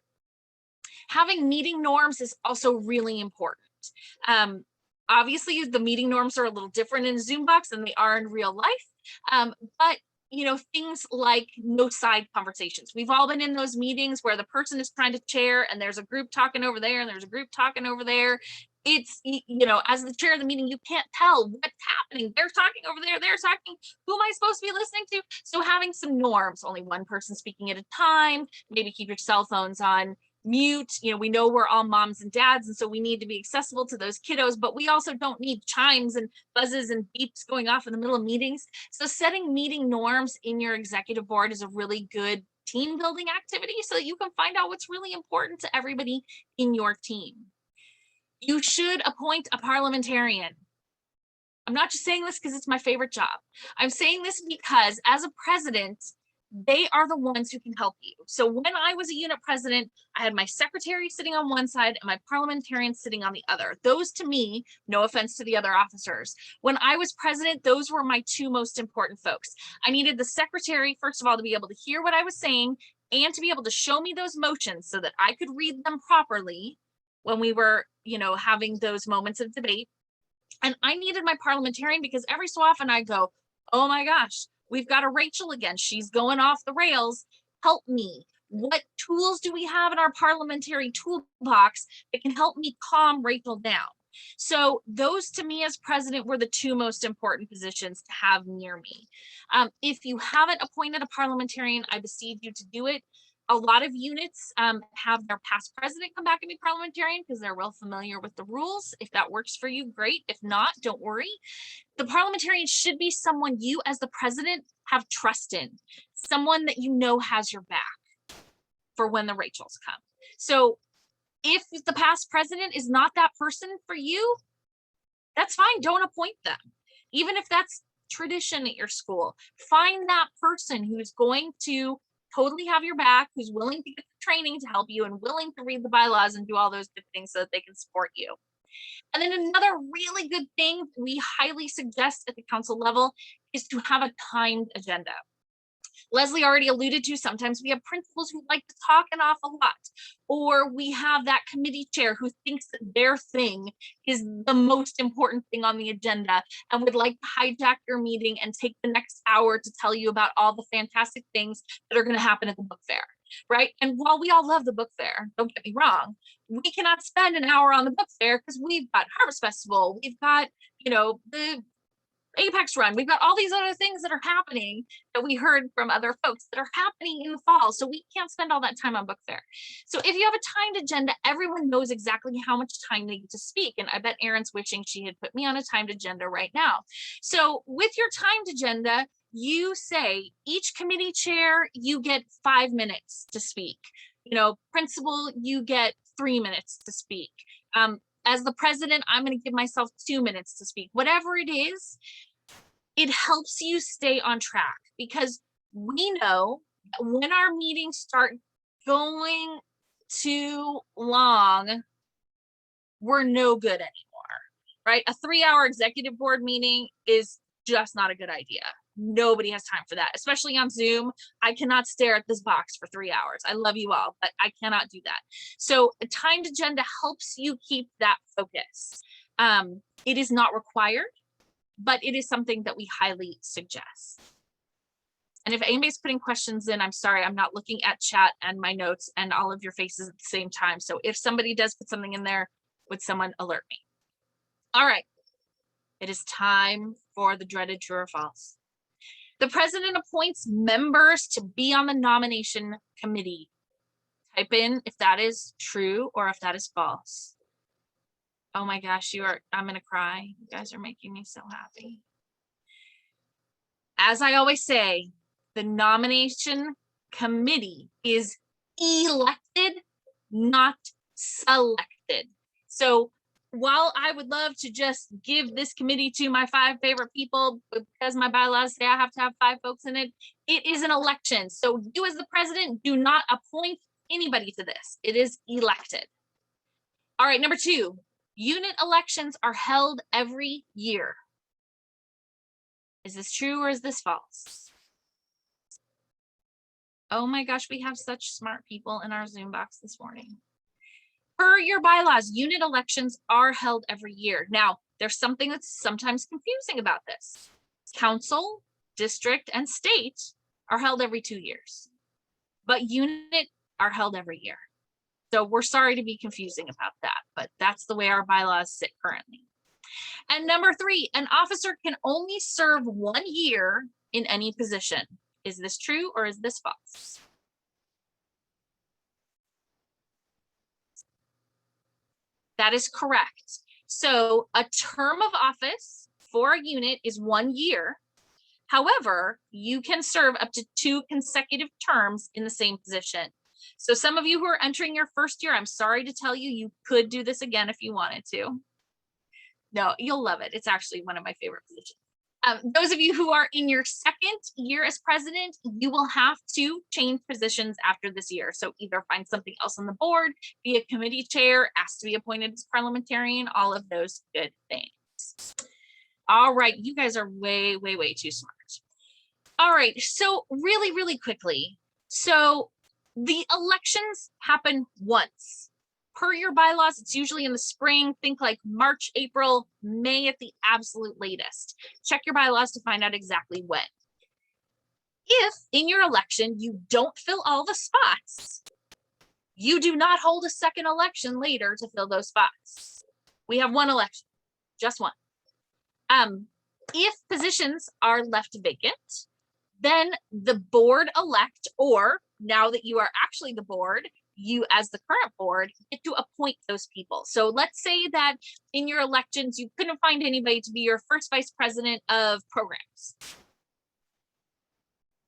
Having meeting norms is also really important. Obviously, the meeting norms are a little different in Zoom box than they are in real life, but you know, things like no side conversations. We've all been in those meetings where the person is trying to chair and there's a group talking over there and there's a group talking over there. It's, you know, as the chair of the meeting, you can't tell what's happening. They're talking over there, they're talking, who am I supposed to be listening to? So having some norms, only one person speaking at a time, maybe keep your cell phones on mute. You know, we know we're all moms and dads, and so we need to be accessible to those kiddos, but we also don't need chimes and buzzes and beeps going off in the middle of meetings. So setting meeting norms in your executive board is a really good team building activity so that you can find out what's really important to everybody in your team. You should appoint a parliamentarian. I'm not just saying this because it's my favorite job. I'm saying this because as a president, they are the ones who can help you. So when I was a unit president, I had my secretary sitting on one side and my parliamentarian sitting on the other. Those to me, no offense to the other officers, when I was president, those were my 2 most important folks. I needed the secretary, first of all, to be able to hear what I was saying and to be able to show me those motions so that I could read them properly when we were, you know, having those moments of debate. And I needed my parliamentarian because every so often I go, oh my gosh, we've got a Rachel again. She's going off the rails. Help me. What tools do we have in our parliamentary toolbox that can help me calm Rachel down? So those to me as president were the 2 most important positions to have near me. If you haven't appointed a parliamentarian, I beseech you to do it. A lot of units have their past president come back and be parliamentarian because they're well familiar with the rules. If that works for you, great. If not, don't worry. The parliamentarian should be someone you as the president have trust in, someone that you know has your back for when the Rachels come. So if the past president is not that person for you, that's fine, don't appoint them. Even if that's tradition at your school, find that person who's going to totally have your back, who's willing to get the training to help you and willing to read the bylaws and do all those good things so that they can support you. And then another really good thing we highly suggest at the council level is to have a timed agenda. Leslie already alluded to, sometimes we have principals who like to talk an awful lot, or we have that committee chair who thinks that their thing is the most important thing on the agenda and would like to hijack your meeting and take the next hour to tell you about all the fantastic things that are going to happen at the book fair, right? And while we all love the book fair, don't get me wrong, we cannot spend an hour on the book fair because we've got Harvest Festival, we've got, you know, the Apex Run, we've got all these other things that are happening that we heard from other folks that are happening in the fall. So we can't spend all that time on book fair. So if you have a timed agenda, everyone knows exactly how much time they get to speak. And I bet Erin's wishing she had put me on a timed agenda right now. So with your timed agenda, you say each committee chair, you get 5 minutes to speak. You know, principal, you get 3 minutes to speak. As the president, I'm going to give myself 2 minutes to speak. Whatever it is, it helps you stay on track because we know that when our meetings start going too long, we're no good anymore, right? A 3-hour executive board meeting is just not a good idea. Nobody has time for that, especially on Zoom. I cannot stare at this box for 3 hours. I love you all, but I cannot do that. So a timed agenda helps you keep that focus. It is not required, but it is something that we highly suggest. And if anybody's putting questions in, I'm sorry, I'm not looking at chat and my notes and all of your faces at the same time. So if somebody does put something in there, would someone alert me? All right, it is time for the dreaded true or false. The president appoints members to be on the nomination committee. Type in if that is true or if that is false. Oh my gosh, I'm gonna cry. You guys are making me so happy. As I always say, the nomination committee is elected, not selected. So while I would love to just give this committee to my 5 favorite people, because my bylaws say I have to have 5 folks in it, it is an election. So you as the president do not appoint anybody to this. It is elected. All right, number 2, unit elections are held every year. Is this true or is this false? Oh my gosh, we have such smart people in our Zoom box this morning. Per your bylaws, unit elections are held every year. Now, there's something that's sometimes confusing about this. Council, district, and state are held every 2 years, but unit are held every year. So we're sorry to be confusing about that, but that's the way our bylaws sit currently. And number 3, an officer can only serve 1 year in any position. Is this true or is this false? That is correct. So a term of office for a unit is 1 year. However, you can serve up to 2 consecutive terms in the same position. So some of you who are entering your first year, I'm sorry to tell you, you could do this again if you wanted to. No, you'll love it. It's actually one of my favorite positions. Those of you who are in your 2nd year as president, you will have to change positions after this year. So either find something else on the board, be a committee chair, ask to be appointed as parliamentarian, all of those good things. All right, you guys are way, way, way too smart. All right, so really, really quickly. So the elections happen once. Per your bylaws, it's usually in the spring. Think like March, April, May at the absolute latest. Check your bylaws to find out exactly when. If in your election you don't fill all the spots, you do not hold a second election later to fill those spots. We have 1 election, just 1. If positions are left vacant, then the board elect, or now that you are actually the board, you as the current board get to appoint those people. So let's say that in your elections, you couldn't find anybody to be your first vice president of programs.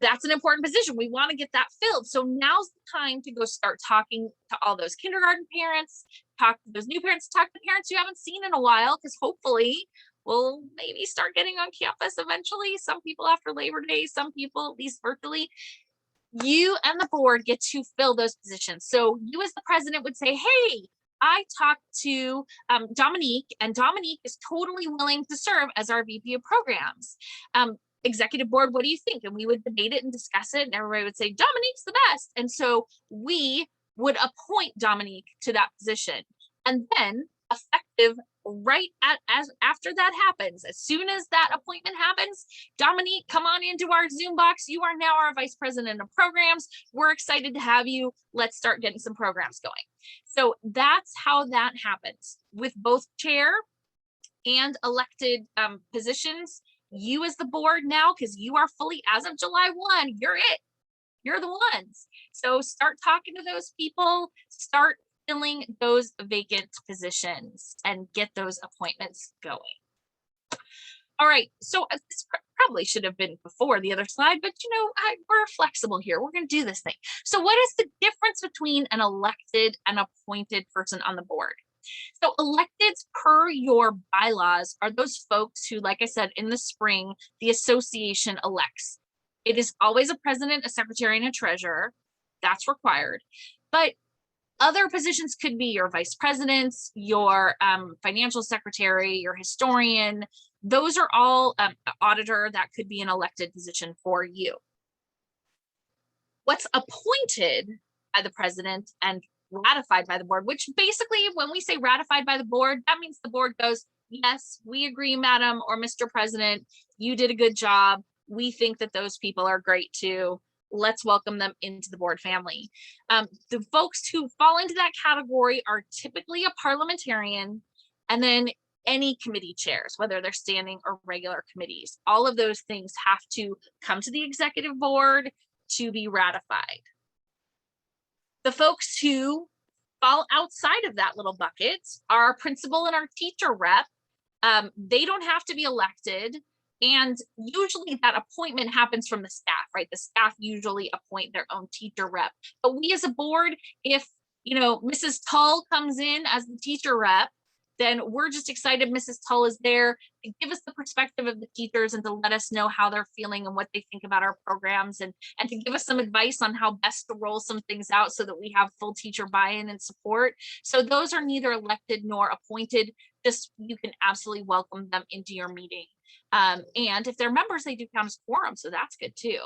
That's an important position. We want to get that filled. So now's the time to go start talking to all those kindergarten parents, talk to those new parents, talk to parents you haven't seen in a while, because hopefully we'll maybe start getting on campus eventually. Some people after Labor Day, some people at least virtually. You and the board get to fill those positions. So you as the president would say, hey, I talked to Dominique, and Dominique is totally willing to serve as our VP of programs. Executive board, what do you think? And we would debate it and discuss it, and everybody would say, Dominique's the best. And so we would appoint Dominique to that position. And then effective right after that happens, as soon as that appointment happens, Dominique, come on into our Zoom box. You are now our vice president of programs. We're excited to have you. Let's start getting some programs going. So that's how that happens with both chair and elected positions. You as the board now, because you are fully, as of July 1, you're it. You're the ones. So start talking to those people, start filling those vacant positions and get those appointments going. All right, so this probably should have been before the other slide, but you know, we're flexible here. We're going to do this thing. So what is the difference between an elected and appointed person on the board? So electeds per your bylaws are those folks who, like I said, in the spring, the association elects. It is always a president, a secretary, and a treasurer. That's required. But other positions could be your vice presidents, your financial secretary, your historian, those are all auditor, that could be an elected position for you. What's appointed by the president and ratified by the board, which basically when we say ratified by the board, that means the board goes, yes, we agree, Madam or Mr. President, you did a good job. We think that those people are great too. Let's welcome them into the board family. The folks who fall into that category are typically a parliamentarian, and then any committee chairs, whether they're standing or regular committees. All of those things have to come to the executive board to be ratified. The folks who fall outside of that little bucket are our principal and our teacher rep. They don't have to be elected. And usually that appointment happens from the staff, right? The staff usually appoint their own teacher rep. But we as a board, if, you know, Mrs. Tull comes in as the teacher rep, then we're just excited Mrs. Tull is there to give us the perspective of the teachers and to let us know how they're feeling and what they think about our programs, and to give us some advice on how best to roll some things out so that we have full teacher buy-in and support. So those are neither elected nor appointed. Just, you can absolutely welcome them into your meeting. And if they're members, they do count as quorum, so that's good too.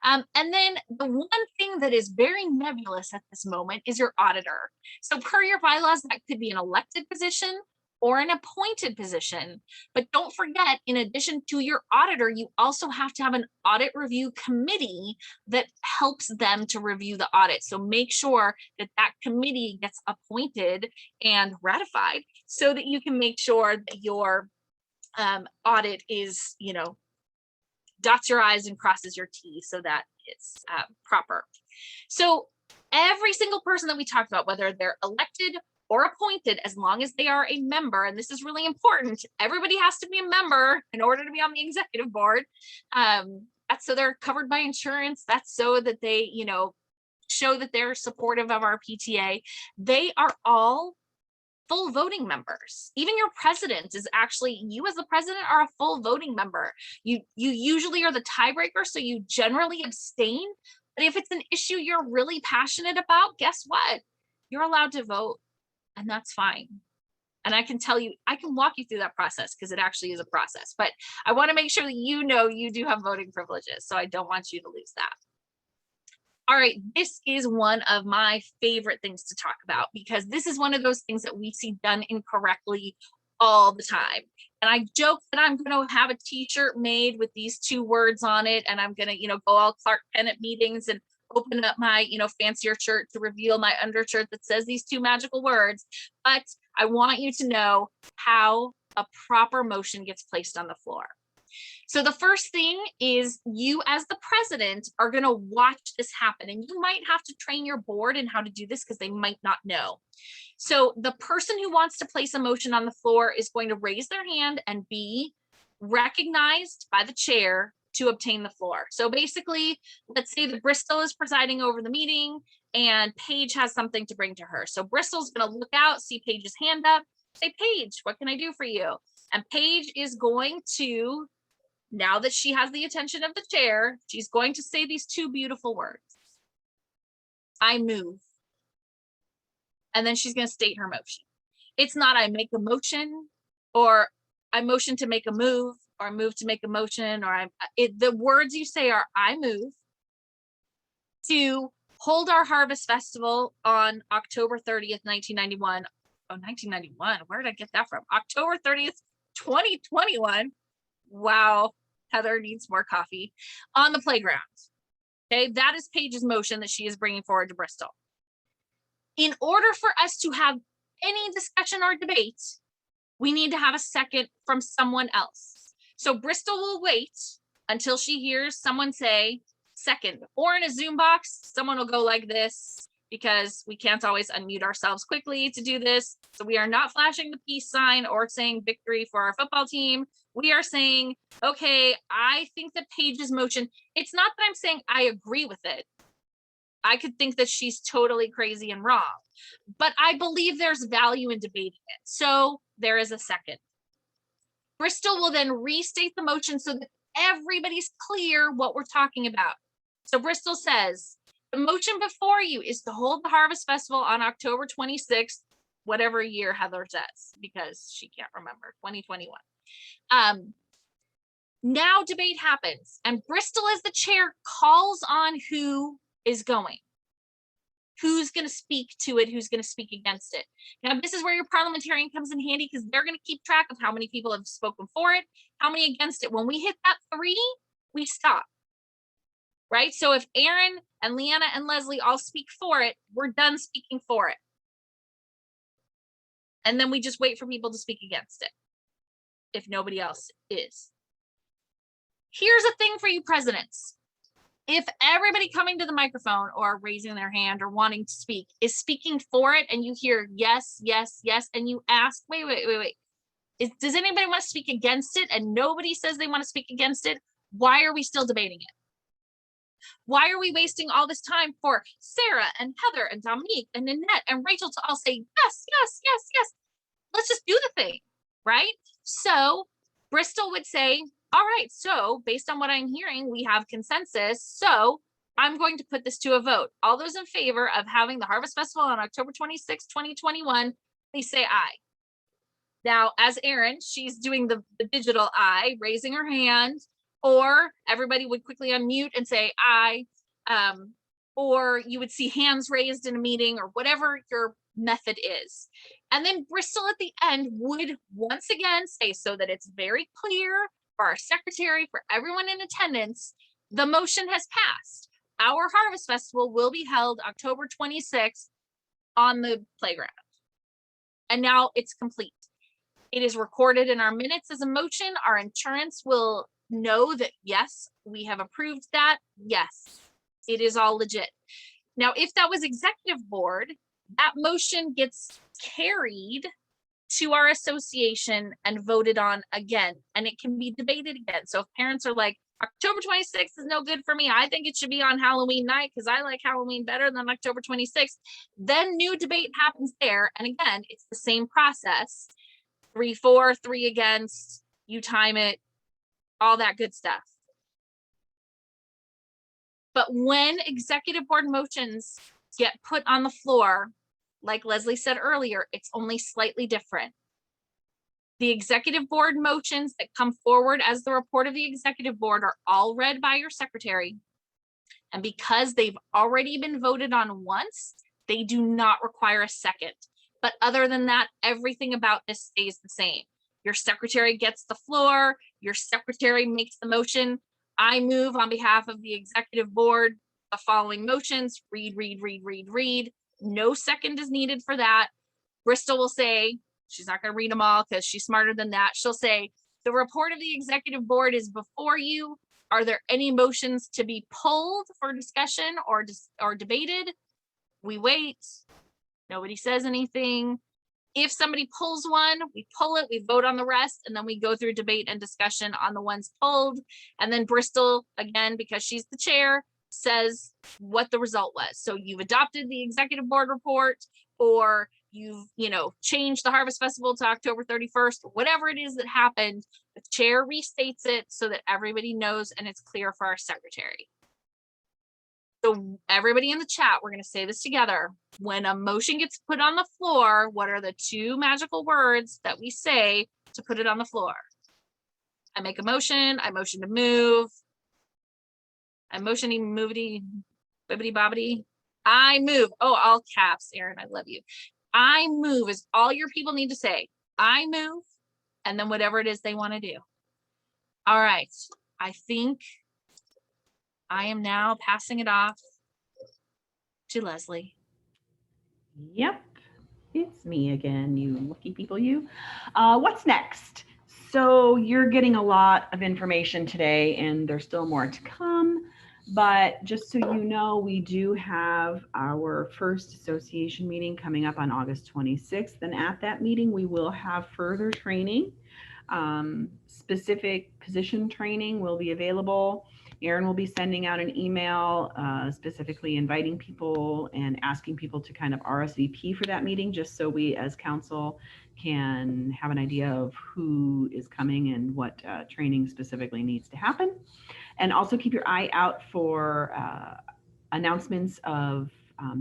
And then the one thing that is very nebulous at this moment is your auditor. So per your bylaws, that could be an elected position or an appointed position. But don't forget, in addition to your auditor, you also have to have an audit review committee that helps them to review the audit. So make sure that that committee gets appointed and ratified so that you can make sure that your audit is, you know, dots your I's and crosses your T's so that it's proper. So every single person that we talked about, whether they're elected or appointed, as long as they are a member, and this is really important, everybody has to be a member in order to be on the executive board. That's so they're covered by insurance. That's so that they, you know, show that they're supportive of our PTA. They are all full voting members. Even your president is actually, you as the president are a full voting member. You usually are the tiebreaker, so you generally abstain. But if it's an issue you're really passionate about, guess what? You're allowed to vote, and that's fine. And I can tell you, I can walk you through that process because it actually is a process. But I want to make sure that you know you do have voting privileges, so I don't want you to lose that. All right, this is one of my favorite things to talk about because this is one of those things that we see done incorrectly all the time. And I joke that I'm going to have a t-shirt made with these two words on it, and I'm going to, you know, go all Clark Kent at meetings and open up my, you know, fancier shirt to reveal my undershirt that says these two magical words. But I want you to know how a proper motion gets placed on the floor. So the first thing is you as the president are going to watch this happen, and you might have to train your board in how to do this because they might not know. So the person who wants to place a motion on the floor is going to raise their hand and be recognized by the chair to obtain the floor. So basically, let's say that Bristol is presiding over the meeting and Paige has something to bring to her. So Bristol's going to look out, see Paige's hand up, say, Paige, what can I do for you? And Paige is going to, now that she has the attention of the chair, she's going to say these two beautiful words. I move. And then she's going to state her motion. It's not I make a motion, or I motion to make a move, or I move to make a motion, or the words you say are I move to hold our harvest festival on October 30th, 1991. Oh, 1991, where did I get that from? October 30th, 2021. Wow, Heather needs more coffee. On the playground. Okay, that is Paige's motion that she is bringing forward to Bristol. In order for us to have any discussion or debate, we need to have a second from someone else. So Bristol will wait until she hears someone say second, or in a Zoom box, someone will go like this, because we can't always unmute ourselves quickly to do this. So we are not flashing the peace sign or saying victory for our football team. We are saying, okay, I think that Paige's motion, it's not that I'm saying I agree with it. I could think that she's totally crazy and wrong, but I believe there's value in debating it. So there is a second. Bristol will then restate the motion so that everybody's clear what we're talking about. So Bristol says, the motion before you is to hold the Harvest Festival on October 26th, whatever year Heather says, because she can't remember, 2021. Now debate happens, and Bristol as the chair calls on who is going. Who's going to speak to it, who's going to speak against it. Now, this is where your parliamentarian comes in handy, because they're going to keep track of how many people have spoken for it, how many against it. When we hit that 3, we stop. Right? So if Aaron and Leanna and Leslie all speak for it, we're done speaking for it. And then we just wait for people to speak against it, if nobody else is. Here's a thing for you presidents. If everybody coming to the microphone or raising their hand or wanting to speak is speaking for it, and you hear yes, yes, yes, and you ask, wait, does anybody want to speak against it? And nobody says they want to speak against it. Why are we still debating it? Why are we wasting all this time for Sarah and Heather and Dominique and Nanette and Rachel to all say yes, yes, yes, yes? Let's just do the thing, right? So Bristol would say, all right, so based on what I'm hearing, we have consensus. So I'm going to put this to a vote. All those in favor of having the Harvest Festival on October 26, 2021, please say aye. Now, as Erin, she's doing the digital aye, raising her hand, or everybody would quickly unmute and say aye, or you would see hands raised in a meeting, or whatever your method is. And then Bristol at the end would once again say, so that it's very clear for our secretary, for everyone in attendance, the motion has passed. Our Harvest Festival will be held October 26th on the playground. And now it's complete. It is recorded in our minutes as a motion. Our insurance will know that, yes, we have approved that. Yes, it is all legit. Now, if that was executive board, that motion gets carried to our association and voted on again, and it can be debated again. So if parents are like, October 26th is no good for me, I think it should be on Halloween night because I like Halloween better than October 26th, then new debate happens there. And again, it's the same process. 3 for, 3 against, you time it, all that good stuff. But when executive board motions get put on the floor, like Leslie said earlier, it's only slightly different. The executive board motions that come forward as the report of the executive board are all read by your secretary. And because they've already been voted on once, they do not require a second. But other than that, everything about this stays the same. Your secretary gets the floor, your secretary makes the motion. I move on behalf of the executive board the following motions, read, read, read, read, read. No second is needed for that. Bristol will say, she's not going to read them all because she's smarter than that. She'll say, the report of the executive board is before you. Are there any motions to be pulled for discussion or debated? We wait. Nobody says anything. If somebody pulls one, we pull it, we vote on the rest, and then we go through debate and discussion on the ones pulled. And then Bristol, again, because she's the chair, says what the result was. So you've adopted the executive board report, or you've, changed the Harvest Festival to October 31st, whatever it is that happened, the chair restates it so that everybody knows and it's clear for our secretary. So everybody in the chat, we're going to say this together. When a motion gets put on the floor, what are the 2 magical words that we say to put it on the floor? I make a motion. I motion to move. I'm motioning, movity, bibbity bobbity. I move. Oh, all caps, Erin, I love you. I move is all your people need to say. I move, and then whatever it is they want to do. All right. I think I am now passing it off to Leslie. Yep, it's me again, you lucky people, you. What's next? So you're getting a lot of information today, and there's still more to come. But just so you know, we do have our first association meeting coming up on August 26th. And at that meeting, we will have further training. Specific position training will be available. Erin will be sending out an email specifically inviting people and asking people to kind of RSVP for that meeting, just so we as council can have an idea of who is coming and what training specifically needs to happen. And also keep your eye out for announcements of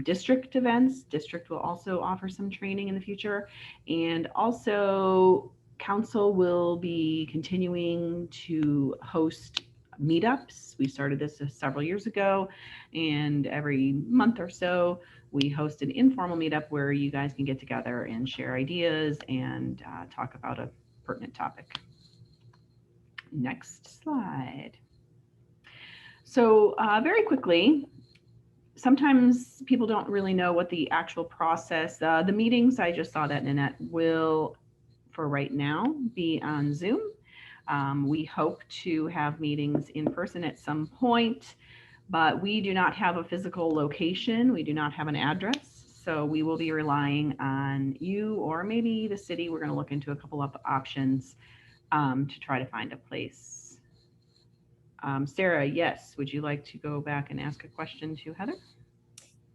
district events. District will also offer some training in the future. And also Council will be continuing to host meetups. We started this several years ago, and every month or so, we host an informal meetup where you guys can get together and share ideas and talk about a pertinent topic. Next slide. So very quickly, sometimes people don't really know what the actual process, the meetings, I just saw that Nanette, will, for right now, be on Zoom. We hope to have meetings in person at some point, but we do not have a physical location. We do not have an address. So we will be relying on you or maybe the city. We're going to look into a couple of options to try to find a place. Sarah, yes, would you like to go back and ask a question to Heather?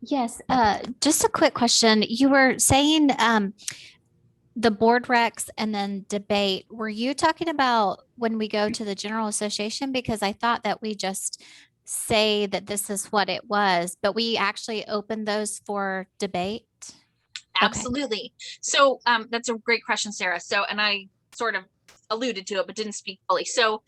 Yes, just a quick question. You were saying the board recs and then debate. Were you talking about when we go to the General Association? Because I thought that we just say that this is what it was, but we actually opened those for debate. Absolutely. So that's a great question, Sarah. So, and I sort of alluded to it, but didn't speak fully. So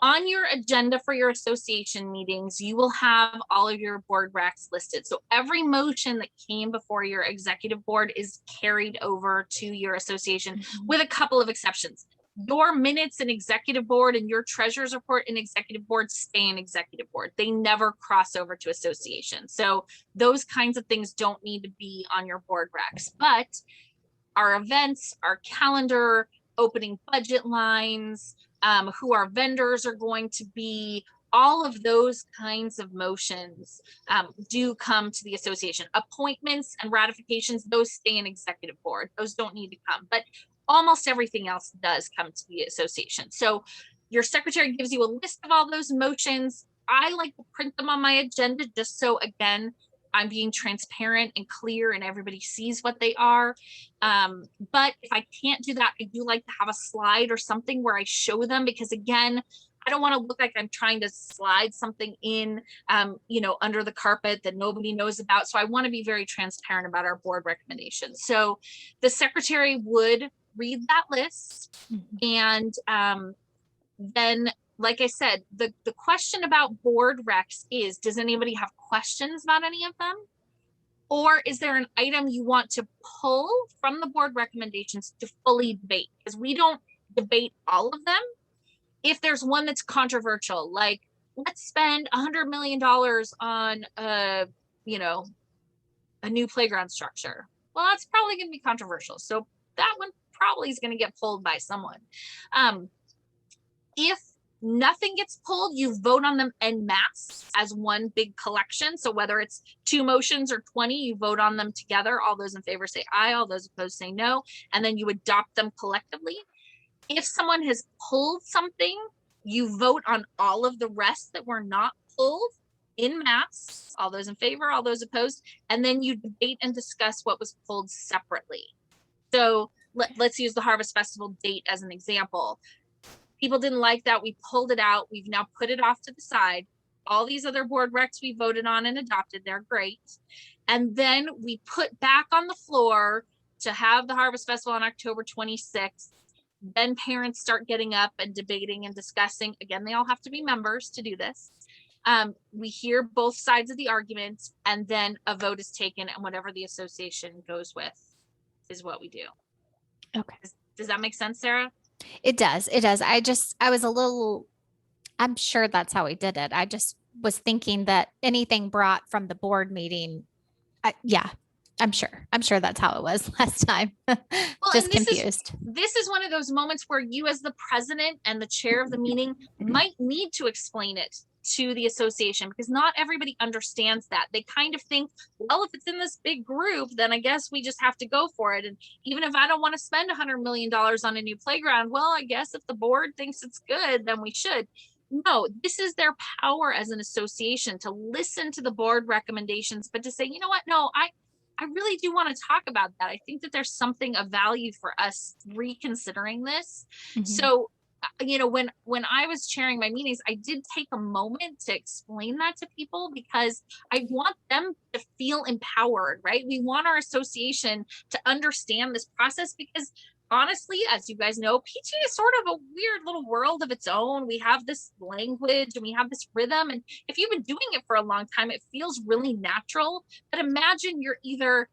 on your agenda for your association meetings, you will have all of your board recs listed. So every motion that came before your executive board is carried over to your association with a couple of exceptions. Your minutes in executive board and your treasurer's report in executive board stay in executive board. They never cross over to association. So those kinds of things don't need to be on your board recs, but our events, our calendar, opening budget lines, who our vendors are going to be, all of those kinds of motions do come to the association. Appointments and ratifications, those stay in executive board. Those don't need to come, but almost everything else does come to the association. So your secretary gives you a list of all those motions. I like to print them on my agenda just so, again, I'm being transparent and clear and everybody sees what they are. But if I can't do that, I do like to have a slide or something where I show them, because again, I don't want to look like I'm trying to slide something in, under the carpet that nobody knows about. So I want to be very transparent about our board recommendations. So the secretary would read that list. And then, like I said, the question about board recs is, does anybody have questions about any of them? Or is there an item you want to pull from the board recommendations to fully debate? Because we don't debate all of them. If there's one that's controversial, like let's spend $100 million on a new playground structure. Well, that's probably going to be controversial. So that one probably is going to get pulled by someone. If nothing gets pulled, you vote on them en masse as one big collection. So whether it's 2 motions or 20, you vote on them together. All those in favor say aye, all those opposed say no, and then you adopt them collectively. If someone has pulled something, you vote on all of the rest that were not pulled in mass, all those in favor, all those opposed, and then you debate and discuss what was pulled separately. So let's use the Harvest Festival date as an example. People didn't like that. We pulled it out. We've now put it off to the side. All these other board recs we voted on and adopted, they're great. And then we put back on the floor to have the Harvest Festival on October 26th. Then parents start getting up and debating and discussing. Again, they all have to be members to do this. We hear both sides of the argument, and then a vote is taken, and whatever the association goes with is what we do. Okay. Does that make sense, Sarah? It does. I'm sure that's how we did it. I just was thinking that anything brought from the board meeting. I'm sure that's how it was last time. Just confused. This is one of those moments where you, as the president and the chair of the meeting, might need to explain it to the association, because not everybody understands that. They kind of think, well, if it's in this big group, then I guess we just have to go for it. And even if I don't want to spend $100 million on a new playground, well, I guess if the board thinks it's good, then we should. No, this is their power as an association to listen to the board recommendations, but to say, you know what, no, I really do want to talk about that. I think that there's something of value for us reconsidering this. So when I was chairing my meetings, I did take a moment to explain that to people, because I want them to feel empowered, right? We want our association to understand this process, because honestly, as you guys know, PTA is sort of a weird little world of its own. We have this language and we have this rhythm. And if you've been doing it for a long time, it feels really natural. But imagine you're either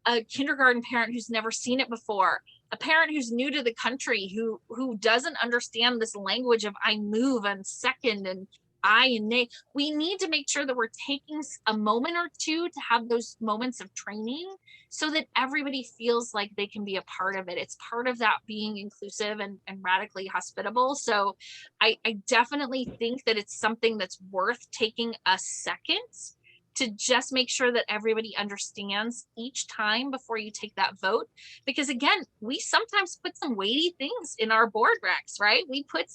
a kindergarten parent who's never seen it before, a parent who's new to the country, who doesn't understand this language of I move and second and I and nay. We need to make sure that we're taking a moment or two to have those moments of training so that everybody feels like they can be a part of it. It's part of that being inclusive and radically hospitable. So I definitely think that it's something that's worth taking a second to just make sure that everybody understands each time before you take that vote. Because again, we sometimes put some weighty things in our board recs, right? We put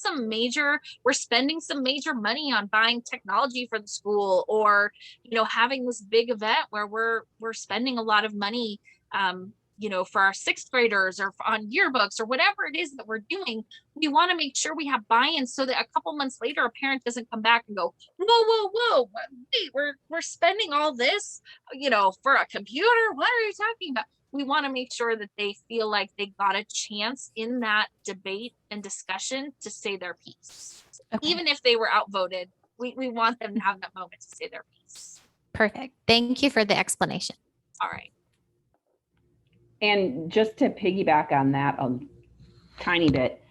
we're spending some major money on buying technology for the school, or, having this big event where we're spending a lot of money, for our sixth graders or on yearbooks or whatever it is that we're doing. We want to make sure we have buy-in so that a couple months later, a parent doesn't come back and go, whoa, wait, we're spending all this, for a computer. What are you talking about? We want to make sure that they feel like they got a chance in that debate and discussion to say their piece. Okay. Even if they were outvoted, we want them to have that moment to say their piece. Perfect. Thank you for the explanation. All right. And just to piggyback on that a tiny bit,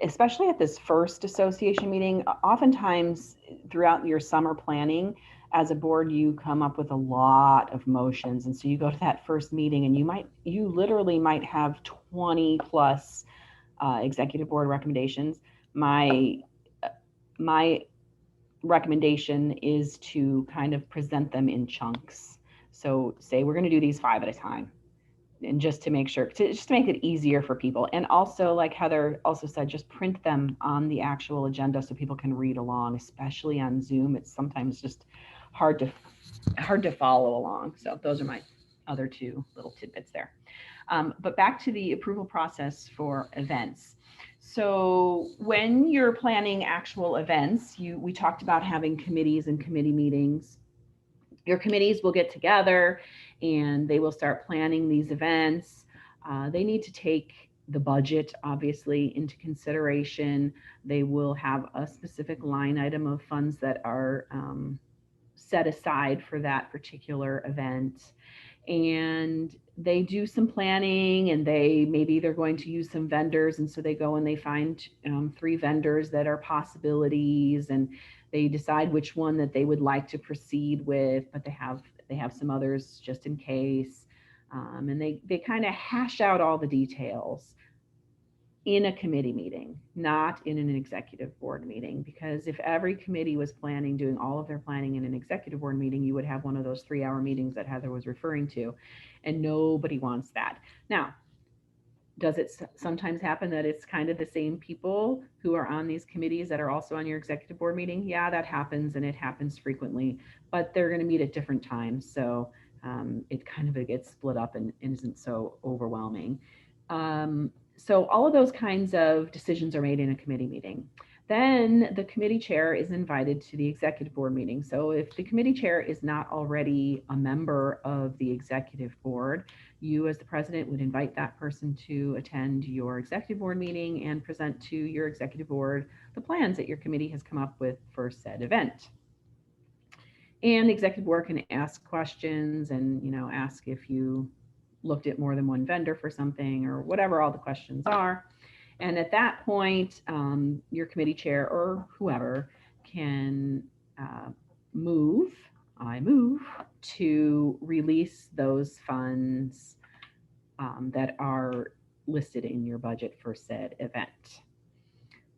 especially at this first association meeting, oftentimes throughout your summer planning, as a board, you come up with a lot of motions. And so you go to that first meeting and you literally might have 20 plus executive board recommendations. My recommendation is to kind of present them in chunks. So say we're going to do these 5 at a time. And just to make it easier for people. And also, like Heather also said, just print them on the actual agenda so people can read along, especially on Zoom. It's sometimes just hard to follow along. So those are my other 2 little tidbits there. But back to the approval process for events. So when you're planning actual events, we talked about having committees and committee meetings. Your committees will get together and they will start planning these events. They need to take the budget, obviously, into consideration. They will have a specific line item of funds that are set aside for that particular event. And they do some planning, and maybe they're going to use some vendors. And so they go and they find 3 vendors that are possibilities, and they decide which one that they would like to proceed with, but they have some others just in case. And they kind of hash out all the details in a committee meeting, not in an executive board meeting, because if every committee was doing all of their planning in an executive board meeting, you would have one of those 3-hour meetings that Heather was referring to, and nobody wants that. Now, does it sometimes happen that it's kind of the same people who are on these committees that are also on your executive board meeting? Yeah, that happens, and it happens frequently, but they're going to meet at different times. So it kind of gets split up and isn't so overwhelming. So all of those kinds of decisions are made in a committee meeting. Then the committee chair is invited to the executive board meeting. So if the committee chair is not already a member of the executive board, you as the president would invite that person to attend your executive board meeting and present to your executive board the plans that your committee has come up with for said event. And the executive board can ask questions and, ask if you looked at more than one vendor for something or whatever all the questions are. And at that point, your committee chair or whoever can move to release those funds that are listed in your budget for said event.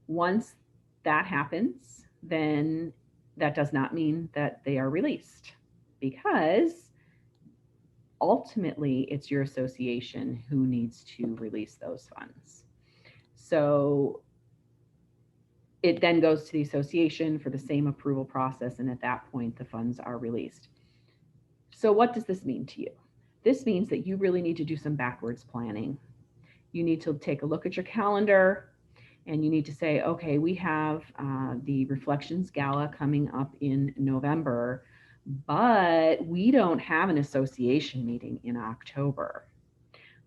Once that happens, then that does not mean that they are released, because ultimately it's your association who needs to release those funds. So it then goes to the association for the same approval process, and at that point the funds are released. So what does this mean to you? This means that you really need to do some backwards planning. You need to take a look at your calendar, and you need to say, okay, we have the Reflections Gala coming up in November, but we don't have an association meeting in October,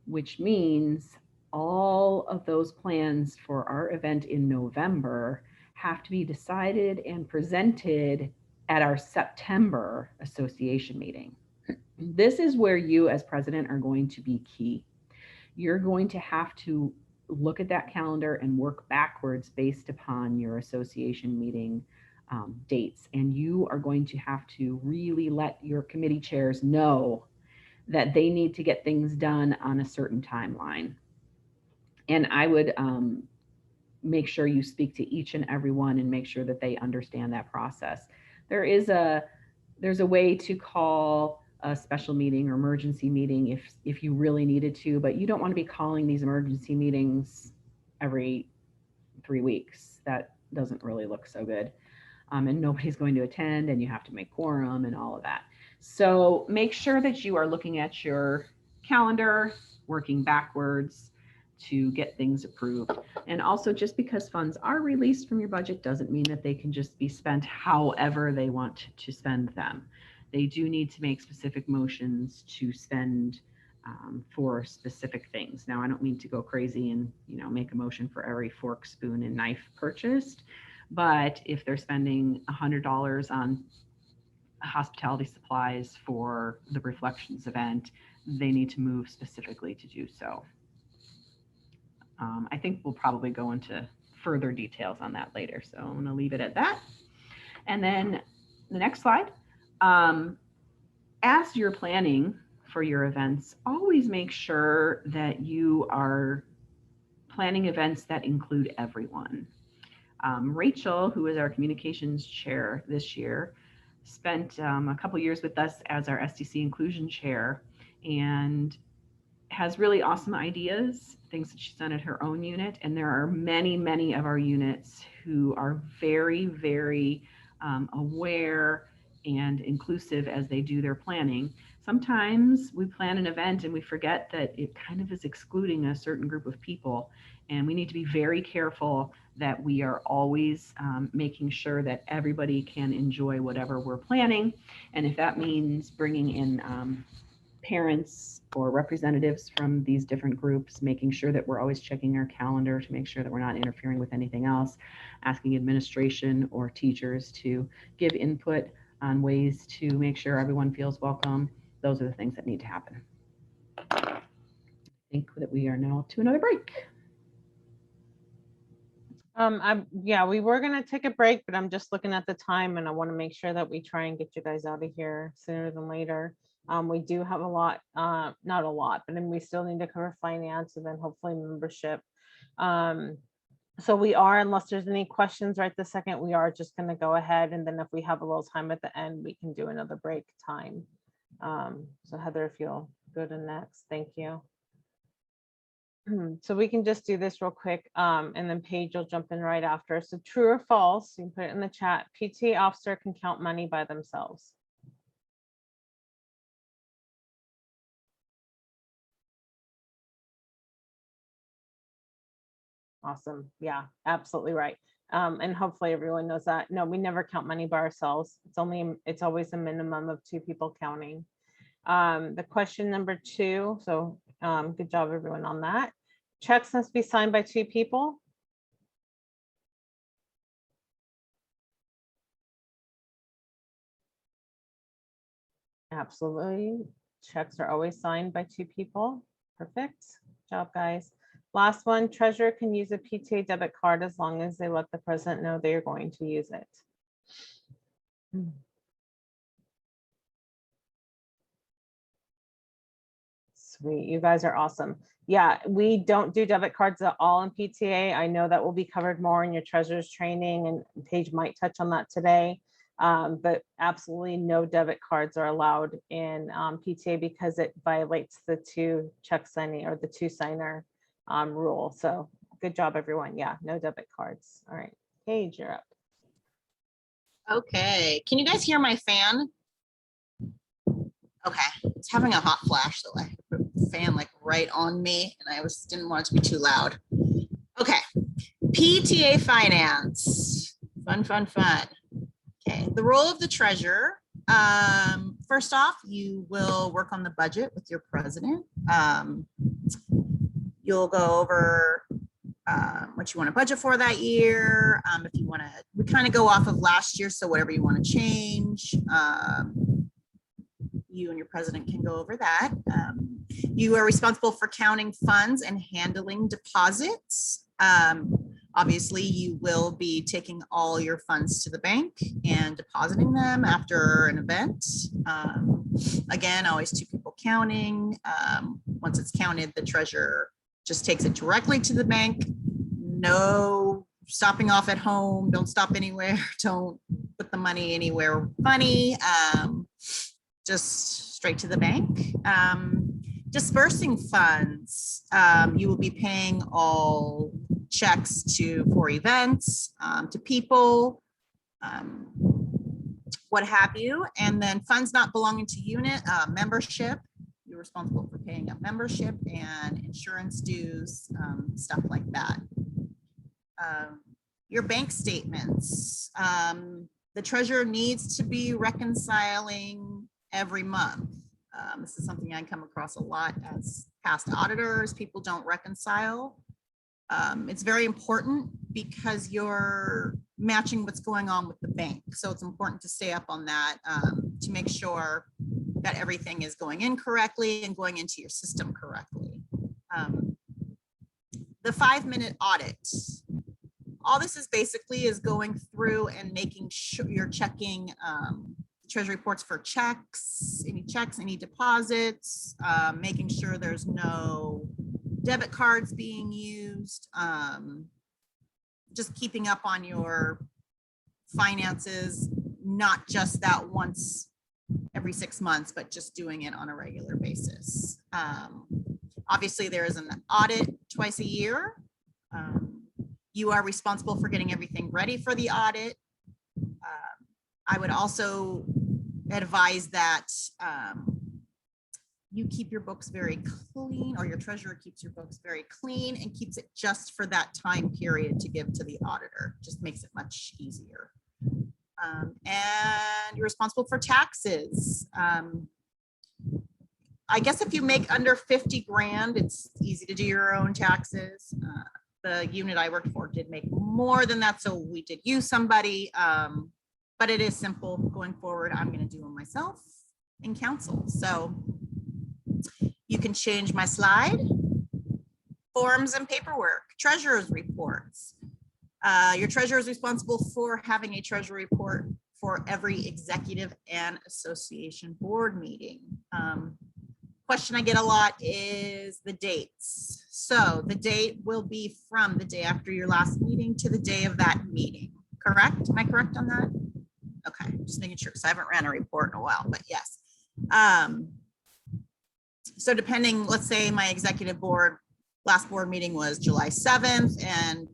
which means all of those plans for our event in November have to be decided and presented at our September association meeting. This is where you as president are going to be key. You're going to have to look at that calendar and work backwards based upon your association meeting dates. And you are going to have to really let your committee chairs know that they need to get things done on a certain timeline. And I would make sure you speak to each and every one and make sure that they understand that process. There's a way to call a special meeting or emergency meeting if you really needed to, but you don't want to be calling these emergency meetings every 3 weeks. That doesn't really look so good. And nobody's going to attend, and you have to make quorum and all of that. So make sure that you are looking at your calendar, working backwards to get things approved. And also, just because funds are released from your budget doesn't mean that they can just be spent however they want to spend them. They do need to make specific motions to spend for specific things. Now, I don't mean to go crazy and make a motion for every fork, spoon, and knife purchased, but if they're spending $100 on hospitality supplies for the Reflections event, they need to move specifically to do so. I think we'll probably go into further details on that later, so I'm going to leave it at that. And then the next slide. As you're planning for your events, always make sure that you are planning events that include everyone. Rachel, who is our communications chair this year, spent a couple years with us as our SDC inclusion chair and has really awesome ideas, things that she's done at her own unit. And there are many, many of our units who are very, very aware and inclusive as they do their planning. Sometimes we plan an event and we forget that it kind of is excluding a certain group of people. And we need to be very careful that we are always making sure that everybody can enjoy whatever we're planning. And if that means bringing in parents or representatives from these different groups, making sure that we're always checking our calendar to make sure that we're not interfering with anything else, asking administration or teachers to give input on ways to make sure everyone feels welcome. Those are the things that need to happen. I think that we are now to another break. Yeah, we were going to take a break, but I'm just looking at the time and I want to make sure that we try and get you guys out of here sooner than later. We do have a lot, not a lot, but then we still need to cover finance and then hopefully membership. So we are, unless there's any questions right this second, we are just going to go ahead. And then if we have a little time at the end, we can do another break time. So Heather, if you'll go to next, thank you. So we can just do this real quick, and then Paige will jump in right after. So true or false, you can put it in the chat. PTA officer can count money by themselves. Awesome. Yeah, absolutely right. And hopefully everyone knows that. No, we never count money by ourselves. It's always a minimum of 2 people counting. The question number 2. So good job everyone on that. Checks must be signed by 2 people. Absolutely. Checks are always signed by 2 people. Perfect. Good job, guys. Last one, treasurer can use a PTA debit card as long as they let the president know they are going to use it. Sweet, you guys are awesome. Yeah, we don't do debit cards at all in PTA. I know that will be covered more in your treasurer's training, and Paige might touch on that today. But absolutely no debit cards are allowed in PTA because it violates the 2 check signing or the 2 signer rule. So good job, everyone. Yeah, no debit cards. All right, Paige, you're up. Okay, can you guys hear my fan? Okay, it's having a hot flash, so I put the fan like right on me, and I didn't want it to be too loud. Okay, PTA finance, fun. Okay, the role of the treasurer. First off, you will work on the budget with your president. You'll go over what you want to budget for that year. If you want to, we kind of go off of last year, so whatever you want to change, you and your president can go over that. You are responsible for counting funds and handling deposits. Obviously, you will be taking all your funds to the bank and depositing them after an event. Again, always 2 people counting. Once it's counted, the treasurer just takes it directly to the bank. No stopping off at home. Don't stop anywhere. Don't put the money anywhere funny. Just straight to the bank. Dispersing funds. You will be paying all checks for events, to people, what have you. And then funds not belonging to unit, membership. You're responsible for paying a membership and insurance dues, stuff like that. Your bank statements. The treasurer needs to be reconciling every month. This is something I come across a lot as past auditors. People don't reconcile. It's very important because you're matching what's going on with the bank. So it's important to stay up on that to make sure that everything is going in correctly and going into your system correctly. The 5-minute audit. All this is basically is going through and making sure you're checking treasury reports for checks, any deposits, making sure there's no debit cards being used, just keeping up on your finances, not just that once every 6 months, but just doing it on a regular basis. Obviously, there is an audit twice a year. You are responsible for getting everything ready for the audit. I would also advise that you keep your books very clean, or your treasurer keeps your books very clean and keeps it just for that time period to give to the auditor. Just makes it much easier. And you're responsible for taxes. I guess if you make under 50 grand, it's easy to do your own taxes. The unit I worked for did make more than that, so we did use somebody, but it is simple. Going forward, I'm going to do them myself in council. So you can change my slide. Forms and paperwork, treasurer's reports. Your treasurer is responsible for having a treasury report for every executive and association board meeting. Question I get a lot is the dates. So the date will be from the day after your last meeting to the day of that meeting, correct? Am I correct on that? Okay, just making sure, because I haven't ran a report in a while, but yes. So depending, let's say my executive board, last board meeting was July 7th, and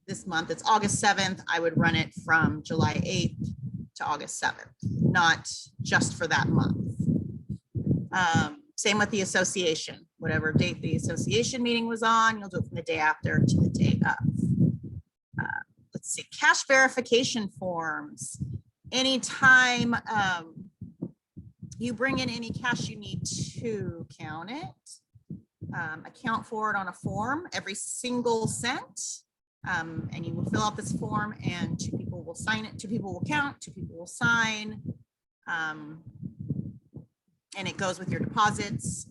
this month it's August 7th, I would run it from July 8th to August 7th, not just for that month. Same with the association, whatever date the association meeting was on, you'll do it from the day after to the day of. Let's see, cash verification forms. Anytime you bring in any cash, you need to count it, account for it on a form, every single cent. And you will fill out this form and 2 people will sign it, 2 people will count, 2 people will sign. And it goes with your deposits.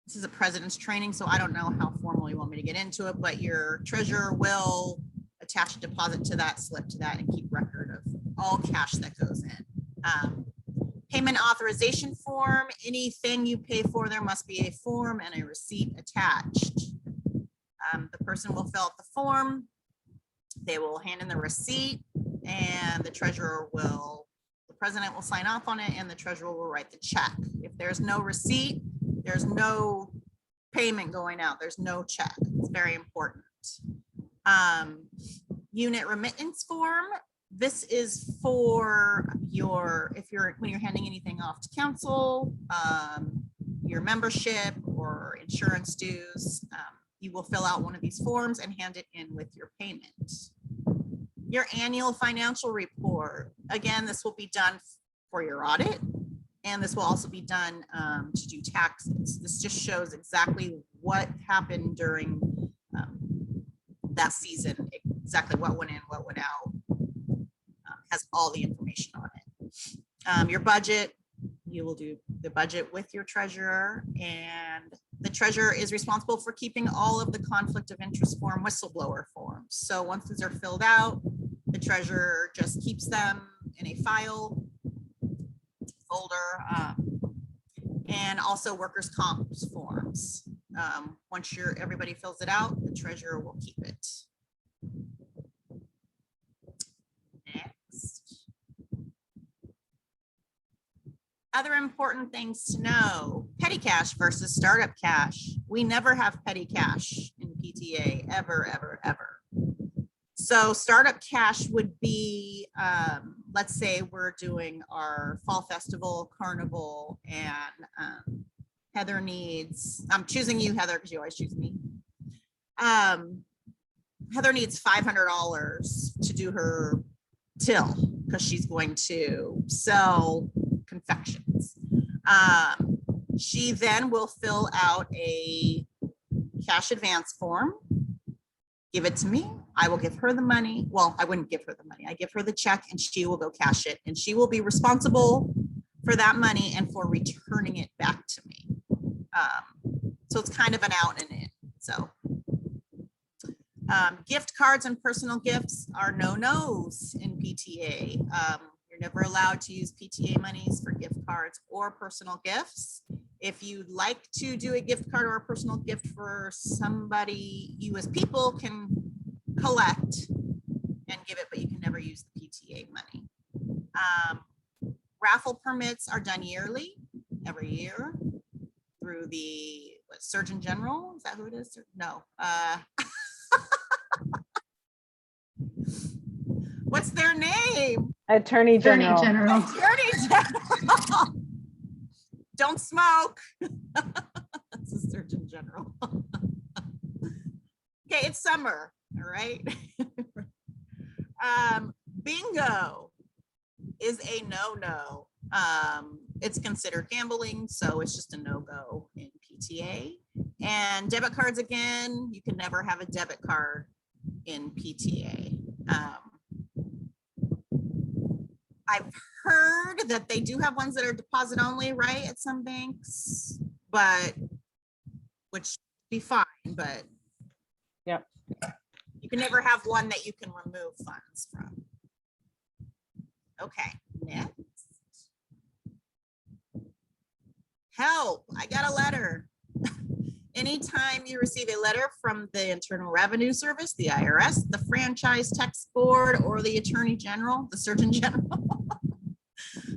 This is a president's training, so I don't know how formal you want me to get into it, but your treasurer will attach a deposit to that, slip to that, and keep record of all cash that goes in. Payment authorization form, anything you pay for, there must be a form and a receipt attached. The person will fill out the form, they will hand in the receipt, and the treasurer will, the president will sign off on it, and the treasurer will write the check. If there's no receipt, there's no payment going out, there's no check. It's very important. Unit remittance form. This is for your, when you're handing anything off to council, your membership or insurance dues, you will fill out one of these forms and hand it in with your payment. Your annual financial report. Again, this will be done for your audit. And this will also be done to do taxes. This just shows exactly what happened during that season, exactly what went in, what went out. Has all the information on it. Your budget, you will do the budget with your treasurer, and the treasurer is responsible for keeping all of the conflict of interest form, whistleblower forms. So once these are filled out, the treasurer just keeps them in a file folder, and also workers' comp forms. Once everybody fills it out, the treasurer will keep it. Next. Other important things to know: petty cash versus startup cash. We never have petty cash in PTA, ever, ever, ever. So startup cash would be, let's say we're doing our fall festival, carnival, and Heather needs, I'm choosing you, Heather, because you always choose me. Heather needs $500 to do her till, because she's going to sell confections. She then will fill out a cash advance form, give it to me. I will give her the money. Well, I wouldn't give her the money. I give her the check and she will go cash it, and she will be responsible for that money and for returning it back to me. So it's kind of an out and in. So gift cards and personal gifts are no-nos in PTA. You're never allowed to use PTA monies for gift cards or personal gifts. If you'd like to do a gift card or a personal gift for somebody, you as people can collect and give it, but you can never use the PTA money. Raffle permits are done yearly, every year, through the Surgeon General. Is that who it is? No. What's their name? Attorney General. Attorney General. Don't smoke. That's the Surgeon General. Okay, it's summer, all right? Bingo is a no-no. It's considered gambling, so it's just a no-go in PTA. And debit cards, again, you can never have a debit card in PTA. I've heard that they do have ones that are deposit only, right, at some banks, but which be fine, but yep, you can never have one that you can remove funds from. Okay, next. Help, I got a letter. Anytime you receive a letter from the Internal Revenue Service, the IRS, the Franchise Tax Board, or the Attorney General, the Surgeon General,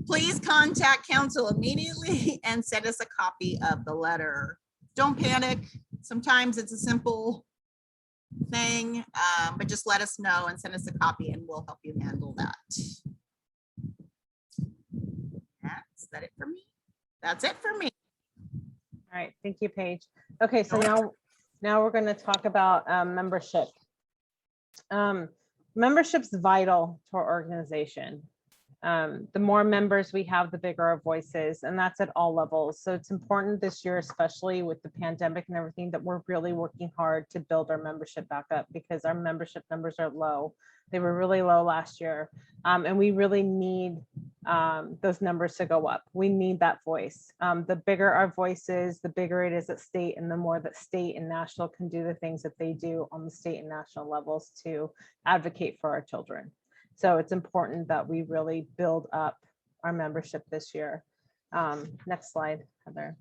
please contact counsel immediately and send us a copy of the letter. Don't panic. Sometimes it's a simple thing, but just let us know and send us a copy and we'll help you handle that. Is that it for me? That's it for me. All right, thank you, Paige. Okay, so now we're going to talk about membership. Membership's vital to our organization. The more members we have, the bigger our voices, and that's at all levels. So it's important this year, especially with the pandemic and everything, that we're really working hard to build our membership back up, because our membership numbers are low. They were really low last year, and we really need those numbers to go up. We need that voice. The bigger our voice is, the bigger it is at state, and the more that state and national can do the things that they do on the state and national levels to advocate for our children. So it's important that we really build up our membership this year. Next slide, Heather.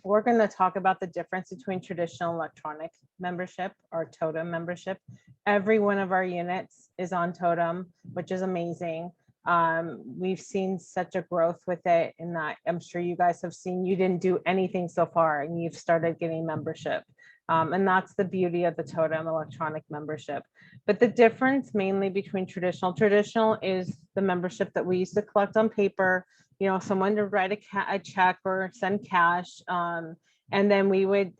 We're going to talk about the difference between traditional electronic membership or Totem membership. Every one of our units is on Totem, which is amazing. We've seen such a growth with it, in that I'm sure you guys have seen, you didn't do anything so far and you've started getting membership. And that's the beauty of the Totem electronic membership. But the difference mainly between traditional is the membership that we used to collect on paper, you know, someone to write a check or send cash. And then we would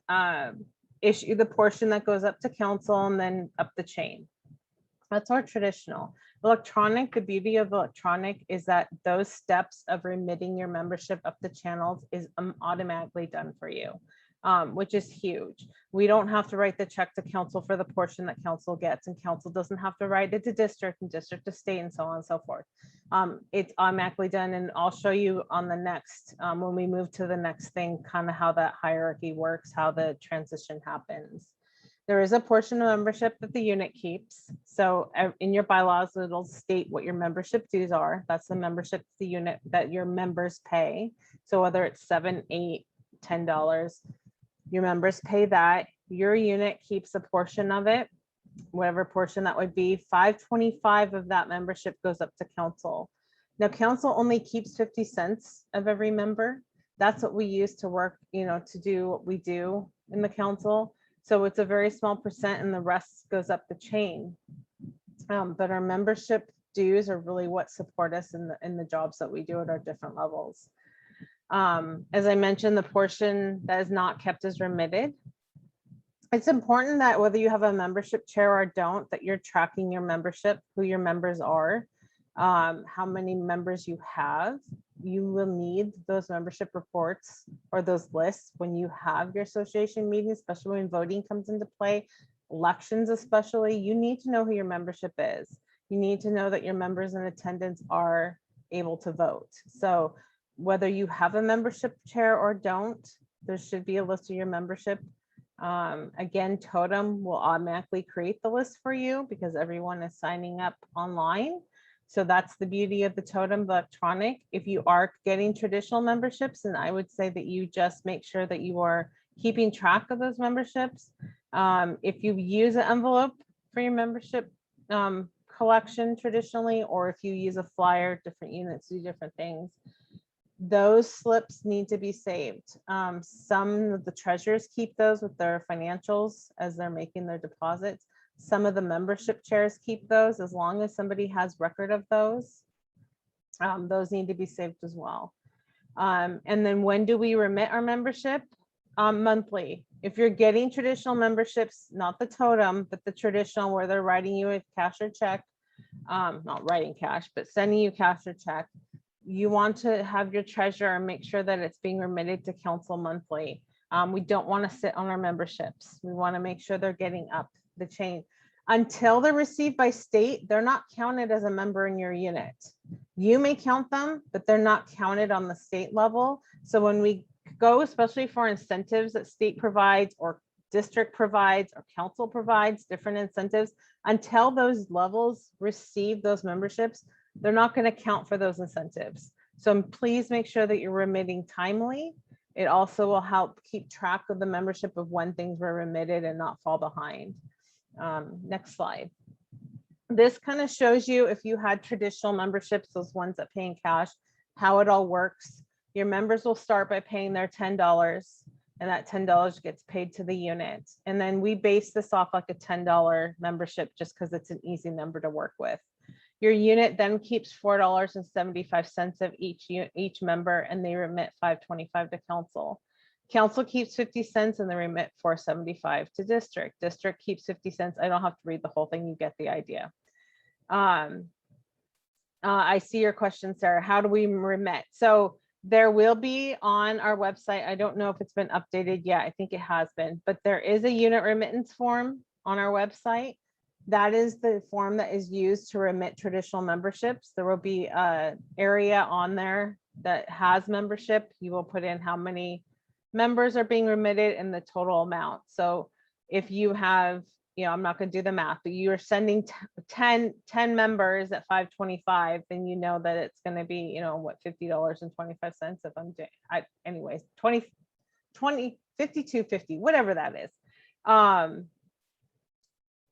issue the portion that goes up to council and then up the chain. That's our traditional. Electronic, the beauty of electronic is that those steps of remitting your membership up the channels is automatically done for you, which is huge. We don't have to write the check to council for the portion that council gets, and council doesn't have to write it to district and district to state and so on and so forth. It's automatically done, and I'll show you on the next, when we move to the next thing, kind of how that hierarchy works, how the transition happens. There is a portion of membership that the unit keeps. So in your bylaws, it'll state what your membership dues are. That's the membership to the unit that your members pay. So whether it's $7, $8, $10, your members pay that. Your unit keeps a portion of it, whatever portion that would be. $5.25 of that membership goes up to council. Now, council only keeps 50 cents of every member. That's what we use to work, to do what we do in the council. So it's a very small percent, and the rest goes up the chain. But our membership dues are really what support us in the jobs that we do at our different levels. As I mentioned, the portion that is not kept is remitted. It's important that whether you have a membership chair or don't, that you're tracking your membership, who your members are, how many members you have. You will need those membership reports or those lists when you have your association meetings, especially when voting comes into play, elections especially. You need to know who your membership is. You need to know that your members in attendance are able to vote. So whether you have a membership chair or don't, there should be a list of your membership. Again, Totem will automatically create the list for you because everyone is signing up online. So that's the beauty of the Totem electronic. If you are getting traditional memberships, and I would say that you just make sure that you are keeping track of those memberships. If you use an envelope for your membership collection traditionally, or if you use a flyer, different units do different things. Those slips need to be saved. Some of the treasurers keep those with their financials as they're making their deposits. Some of the membership chairs keep those as long as somebody has record of those. Those need to be saved as well. And then when do we remit our membership? Monthly. If you're getting traditional memberships, not the Totem, but the traditional where they're writing you a cash or check, not writing cash, but sending you cash or check, you want to have your treasurer make sure that it's being remitted to council monthly. We don't want to sit on our memberships. We want to make sure they're getting up the chain. Until they're received by state, they're not counted as a member in your unit. You may count them, but they're not counted on the state level. So when we go, especially for incentives that state provides or district provides or council provides, different incentives, until those levels receive those memberships, they're not going to count for those incentives. So please make sure that you're remitting timely. It also will help keep track of the membership of when things were remitted and not fall behind. Next slide. This kind of shows you if you had traditional memberships, those ones that pay in cash, how it all works. Your members will start by paying their $10, and that $10 gets paid to the unit. And then we base this off like a $10 membership just because it's an easy number to work with. Your unit then keeps $4.75 of each member, and they remit $5.25 to council. Council keeps 50 cents and they remit $4.75 to district. District keeps 50 cents. I don't have to read the whole thing. You get the idea. I see your question, Sarah. How do we remit? So there will be on our website. I don't know if it's been updated yet. I think it has been, but there is a unit remittance form on our website. That is the form that is used to remit traditional memberships. There will be an area on there that has membership. You will put in how many members are being remitted and the total amount. So if you have, I'm not going to do the math, but you're sending 10 members at $5.25, then you know that it's going to be, what, $50.25 if I'm doing, anyways, 52.50, whatever that is.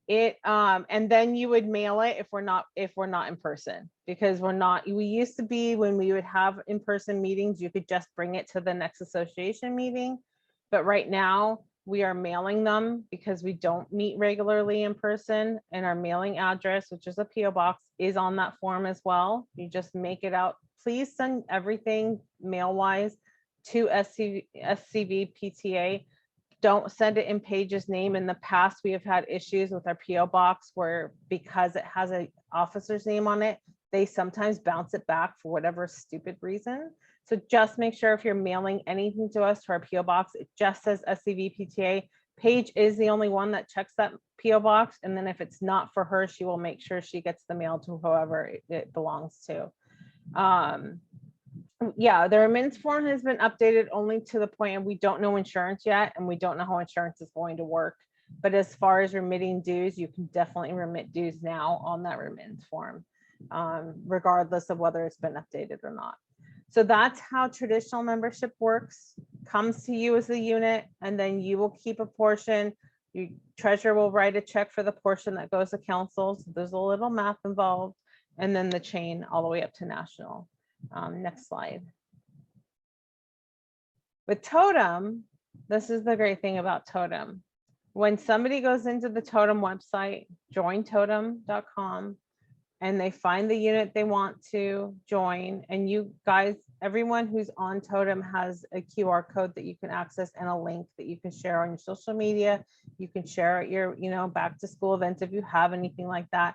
And then you would mail it if we're not in person, because we used to be, when we would have in-person meetings, you could just bring it to the next association meeting. But right now we are mailing them because we don't meet regularly in person, and our mailing address, which is a PO box, is on that form as well. You just make it out. Please send everything mail wise to SCV PTA. don't send it in Paige's name. In the past, we have had issues with our PO box where because it has a officer's name on it, they sometimes bounce it back for whatever stupid reason. So just make sure if you're mailing anything to us to our PO box, it just says SCV PTA. Paige is the only one that checks that PO box. And then if it's not for her, she will make sure she gets the mail to whoever it belongs to. Yeah, the remittance form has been updated only to the point of we don't know insurance yet, and we don't know how insurance is going to work. But as far as remitting dues, you can definitely remit dues now on that remittance form, regardless of whether it's been updated or not. So that's how traditional membership works. Comes to you as a unit, and then you will keep a portion. Your treasurer will write a check for the portion that goes to council. So there's a little math involved, and then the chain all the way up to national. Next slide. With Totem, this is the great thing about Totem. When somebody goes into the Totem website, jointotem.com, and they find the unit they want to join, and you guys, everyone who's on Totem has a QR code that you can access and a link that you can share on your social media. You can share at your, back to school events if you have anything like that.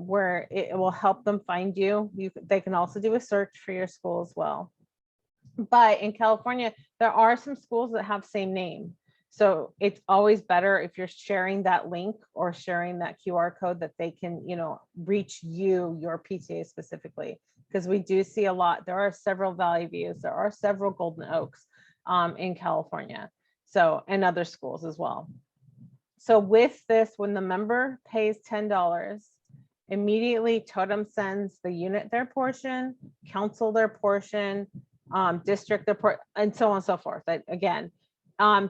Where it will help them find you. They can also do a search for your school as well. But in California, there are some schools that have same name. So it's always better if you're sharing that link or sharing that QR code that they can, reach you, your PTA specifically, because we do see a lot. There are several Valley Views, there are several Golden Oaks in California. So, and other schools as well. So with this, when the member pays $10, immediately Totem sends the unit their portion, council their portion, district their portion, and so on and so forth. Again,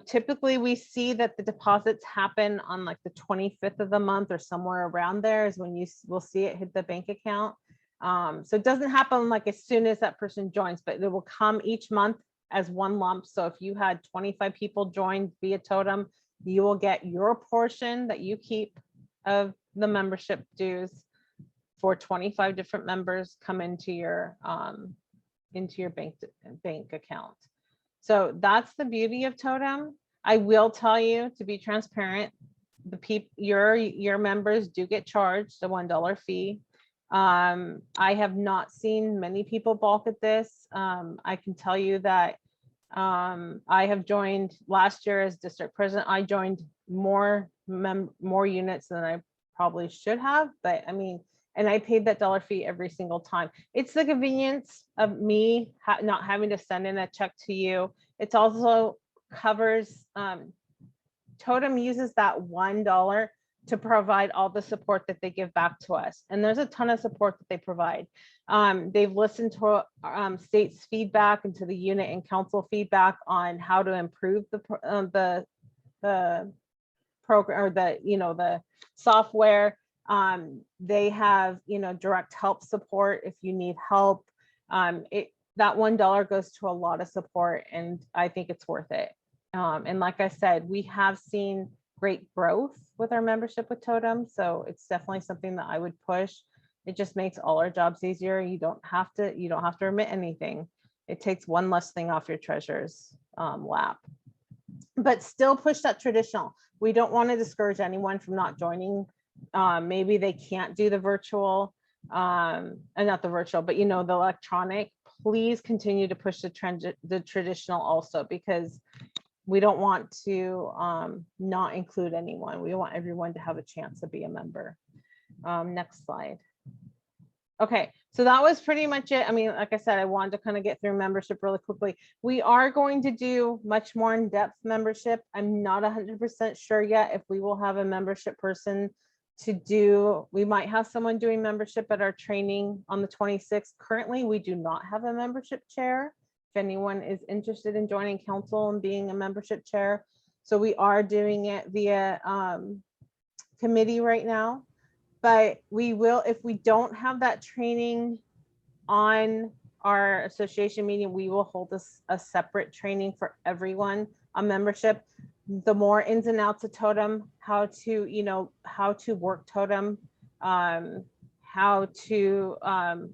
typically we see that the deposits happen on like the 25th of the month or somewhere around there is when you will see it hit the bank account. So it doesn't happen like as soon as that person joins, but it will come each month as one lump. So if you had 25 people join via Totem, you will get your portion that you keep of the membership dues for 25 different members come into your bank account. So that's the beauty of Totem. I will tell you, to be transparent, your members do get charged a $1 fee. I have not seen many people balk at this. I can tell you that I have joined last year as district president. I joined more units than I probably should have, but I mean, and I paid that $1 fee every single time. It's the convenience of me not having to send in a check to you. It's also covers, Totem uses that $1 to provide all the support that they give back to us. And there's a ton of support that they provide. They've listened to state's feedback and to the unit and council feedback on how to improve the program or the software. They have, direct help support if you need help. That $1 goes to a lot of support, and I think it's worth it. And like I said, we have seen great growth with our membership with Totem, so it's definitely something that I would push. It just makes all our jobs easier. You don't have to remit anything. It takes one less thing off your treasurer's lap. But still push that traditional. We don't want to discourage anyone from not joining. Maybe they can't do the virtual, and not the virtual, but the electronic. Please continue to push the traditional also, because we don't want to not include anyone. We want everyone to have a chance to be a member. Next slide. Okay, so that was pretty much it. I mean, like I said, I wanted to kind of get through membership really quickly. We are going to do much more in-depth membership. I'm not 100% sure yet if we will have a membership person to do. We might have someone doing membership at our training on the 26th. Currently, we do not have a membership chair. If anyone is interested in joining council and being a membership chair. So we are doing it via committee right now. But we will, if we don't have that training on our association meeting, we will hold a separate training for everyone on membership. The more ins and outs of Totem, how to work Totem, how to,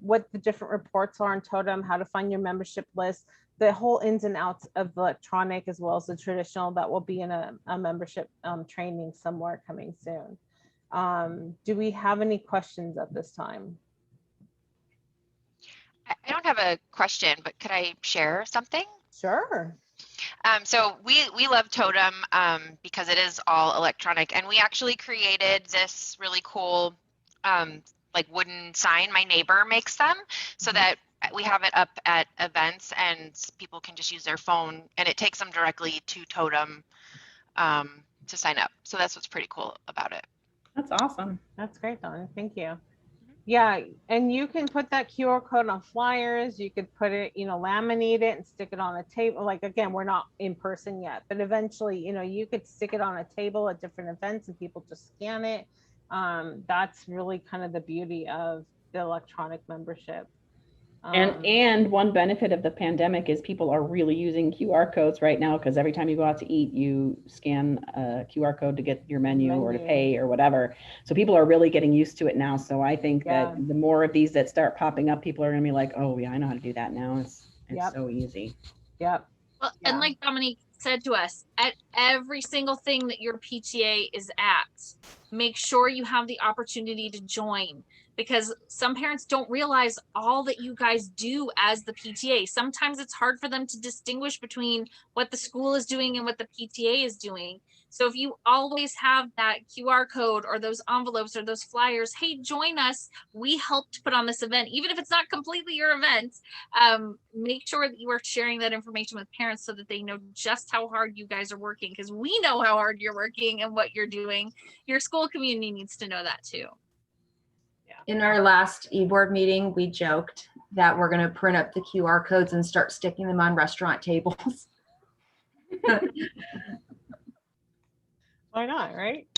what the different reports are on Totem, how to find your membership list, the whole ins and outs of electronic as well as the traditional. That will be in a membership training somewhere coming soon. Do we have any questions at this time? I don't have a question, but could I share something? Sure. So we love Totem because it is all electronic, and we actually created this really cool like wooden sign. My neighbor makes them so that we have it up at events and people can just use their phone, and it takes them directly to Totem to sign up. So that's what's pretty cool about it. That's awesome. That's great, Donna. Thank you. Yeah, and you can put that QR code on flyers. You could put it, you know, laminate it and stick it on a table. Like, again, we're not in person yet, but eventually, you know, you could stick it on a table at different events and people just scan it. That's really kind of the beauty of the electronic membership. And one benefit of the pandemic is people are really using QR codes right now, because every time you go out to eat, you scan a QR code to get your menu or to pay or whatever. So people are really getting used to it now. So I think that the more of these that start popping up, people are going to be like, oh yeah, I know how to do that now. It's so easy. Yep. Well, and like Dominique said to us, at every single thing that your PTA is at, make sure you have the opportunity to join, because some parents don't realize all that you guys do as the PTA. Sometimes it's hard for them to distinguish between what the school is doing and what the PTA is doing. So if you always have that QR code or those envelopes or those flyers, hey, join us. We helped put on this event, even if it's not completely your event. Make sure that you are sharing that information with parents so that they know just how hard you guys are working, because we know how hard you're working and what you're doing. Your school community needs to know that too. In our last e-board meeting, we joked that we're going to print up the QR codes and start sticking them on restaurant tables. Why not, right?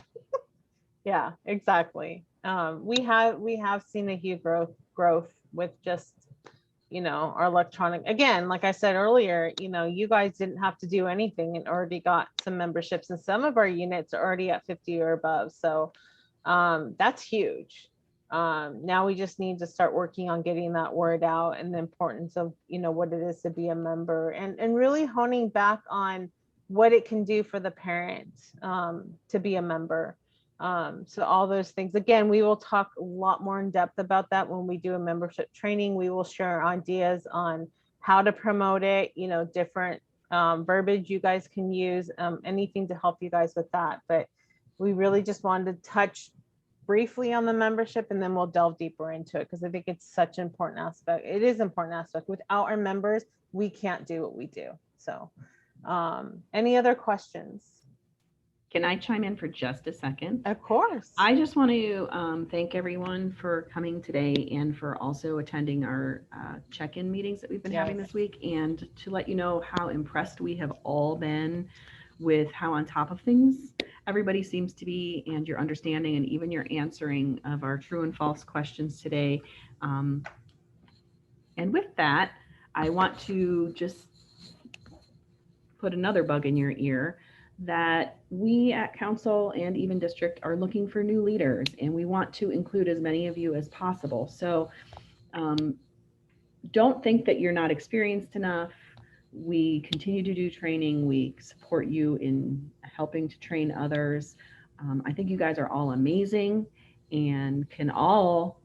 Yeah, exactly. We have seen a huge growth with just, you know, our electronic. Again, like I said earlier, you know, you guys didn't have to do anything and already got some memberships, and some of our units are already at 50 or above. So that's huge. Now we just need to start working on getting that word out and the importance of, you know, what it is to be a member, and really honing back on what it can do for the parent to be a member. So all those things, again, we will talk a lot more in depth about that when we do a membership training. We will share ideas on how to promote it, you know, different verbiage you guys can use, anything to help you guys with that. But we really just wanted to touch briefly on the membership, and then we'll delve deeper into it, because I think it's such an important aspect. It is an important aspect. Without our members, we can't do what we do. So any other questions? Can I chime in for just a second? Of course. I just want to thank everyone for coming today and for also attending our check-in meetings that we've been having this week, and to let you know how impressed we have all been with how on top of things everybody seems to be, and your understanding and even your answering of our true and false questions today. And with that, I want to just put another bug in your ear that we at council and even district are looking for new leaders, and we want to include as many of you as possible. So don't think that you're not experienced enough. We continue to do training. We support you in helping to train others. I think you guys are all amazing and can all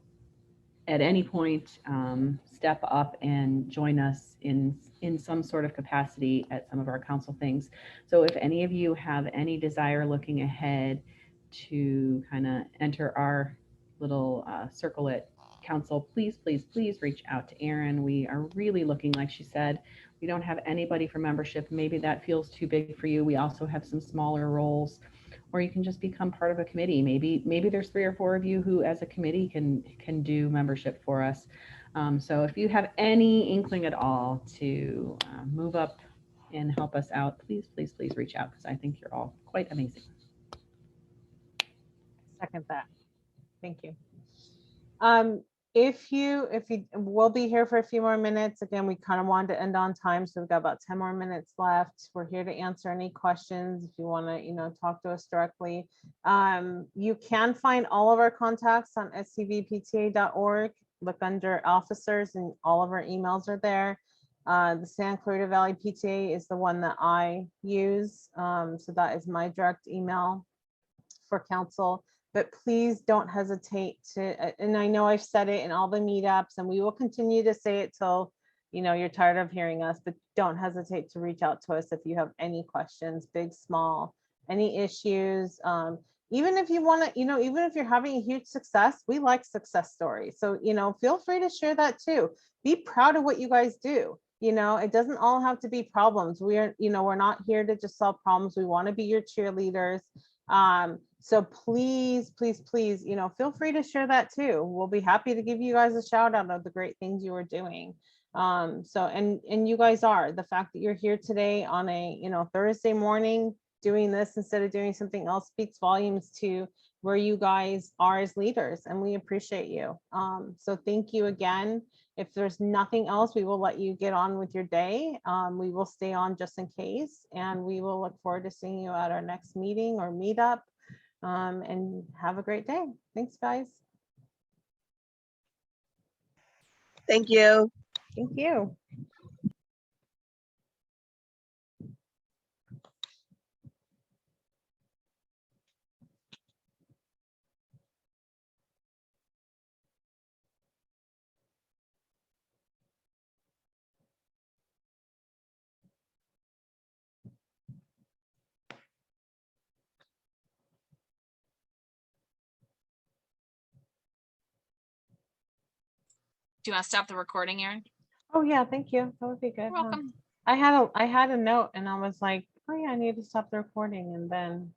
at any point step up and join us in some sort of capacity at some of our council things. So if any of you have any desire looking ahead to kind of enter our little circle at council, please reach out to Erin. We are really looking, like she said, we don't have anybody for membership. Maybe that feels too big for you. We also have some smaller roles, or you can just become part of a committee. Maybe there's 3 or 4 of you who as a committee can do membership for us. So if you have any inkling at all to move up and help us out, please reach out, because I think you're all quite amazing. Second that. Thank you. if you we'll be here for a few more minutes. Again, we kind of wanted to end on time, so we've got about 10 more minutes left. We're here to answer any questions if you want to, talk to us directly. You can find all of our contacts on scvpta.org. Look under officers and all of our emails are there. The Santa Clarita Valley PTA is the one that I use. So that is my direct email for council. But please don't hesitate to, and I know I've said it in all the meetups and we will continue to say it till, you're tired of hearing us, but don't hesitate to reach out to us if you have any questions, big, small, any issues. Even if you want to, even if you're having a huge success, we like success stories. So, feel free to share that too. Be proud of what you guys do. It doesn't all have to be problems. We're not here to just solve problems. We want to be your cheerleaders. So please, please, please, feel free to share that too. We'll be happy to give you guys a shout out of the great things you are doing. And you guys are, the fact that you're here today on a, Thursday morning doing this instead of doing something else speaks volumes to where you guys are as leaders, and we appreciate you. So thank you again. If there's nothing else, we will let you get on with your day. We will stay on just in case, and we will look forward to seeing you at our next meeting or meetup. And have a great day. Thanks, guys. Thank you. Thank you. Do you want to stop the recording, Erin? Oh yeah, thank you. That would be good. You're welcome. I had a note and I was like, oh yeah, I need to stop the recording, and then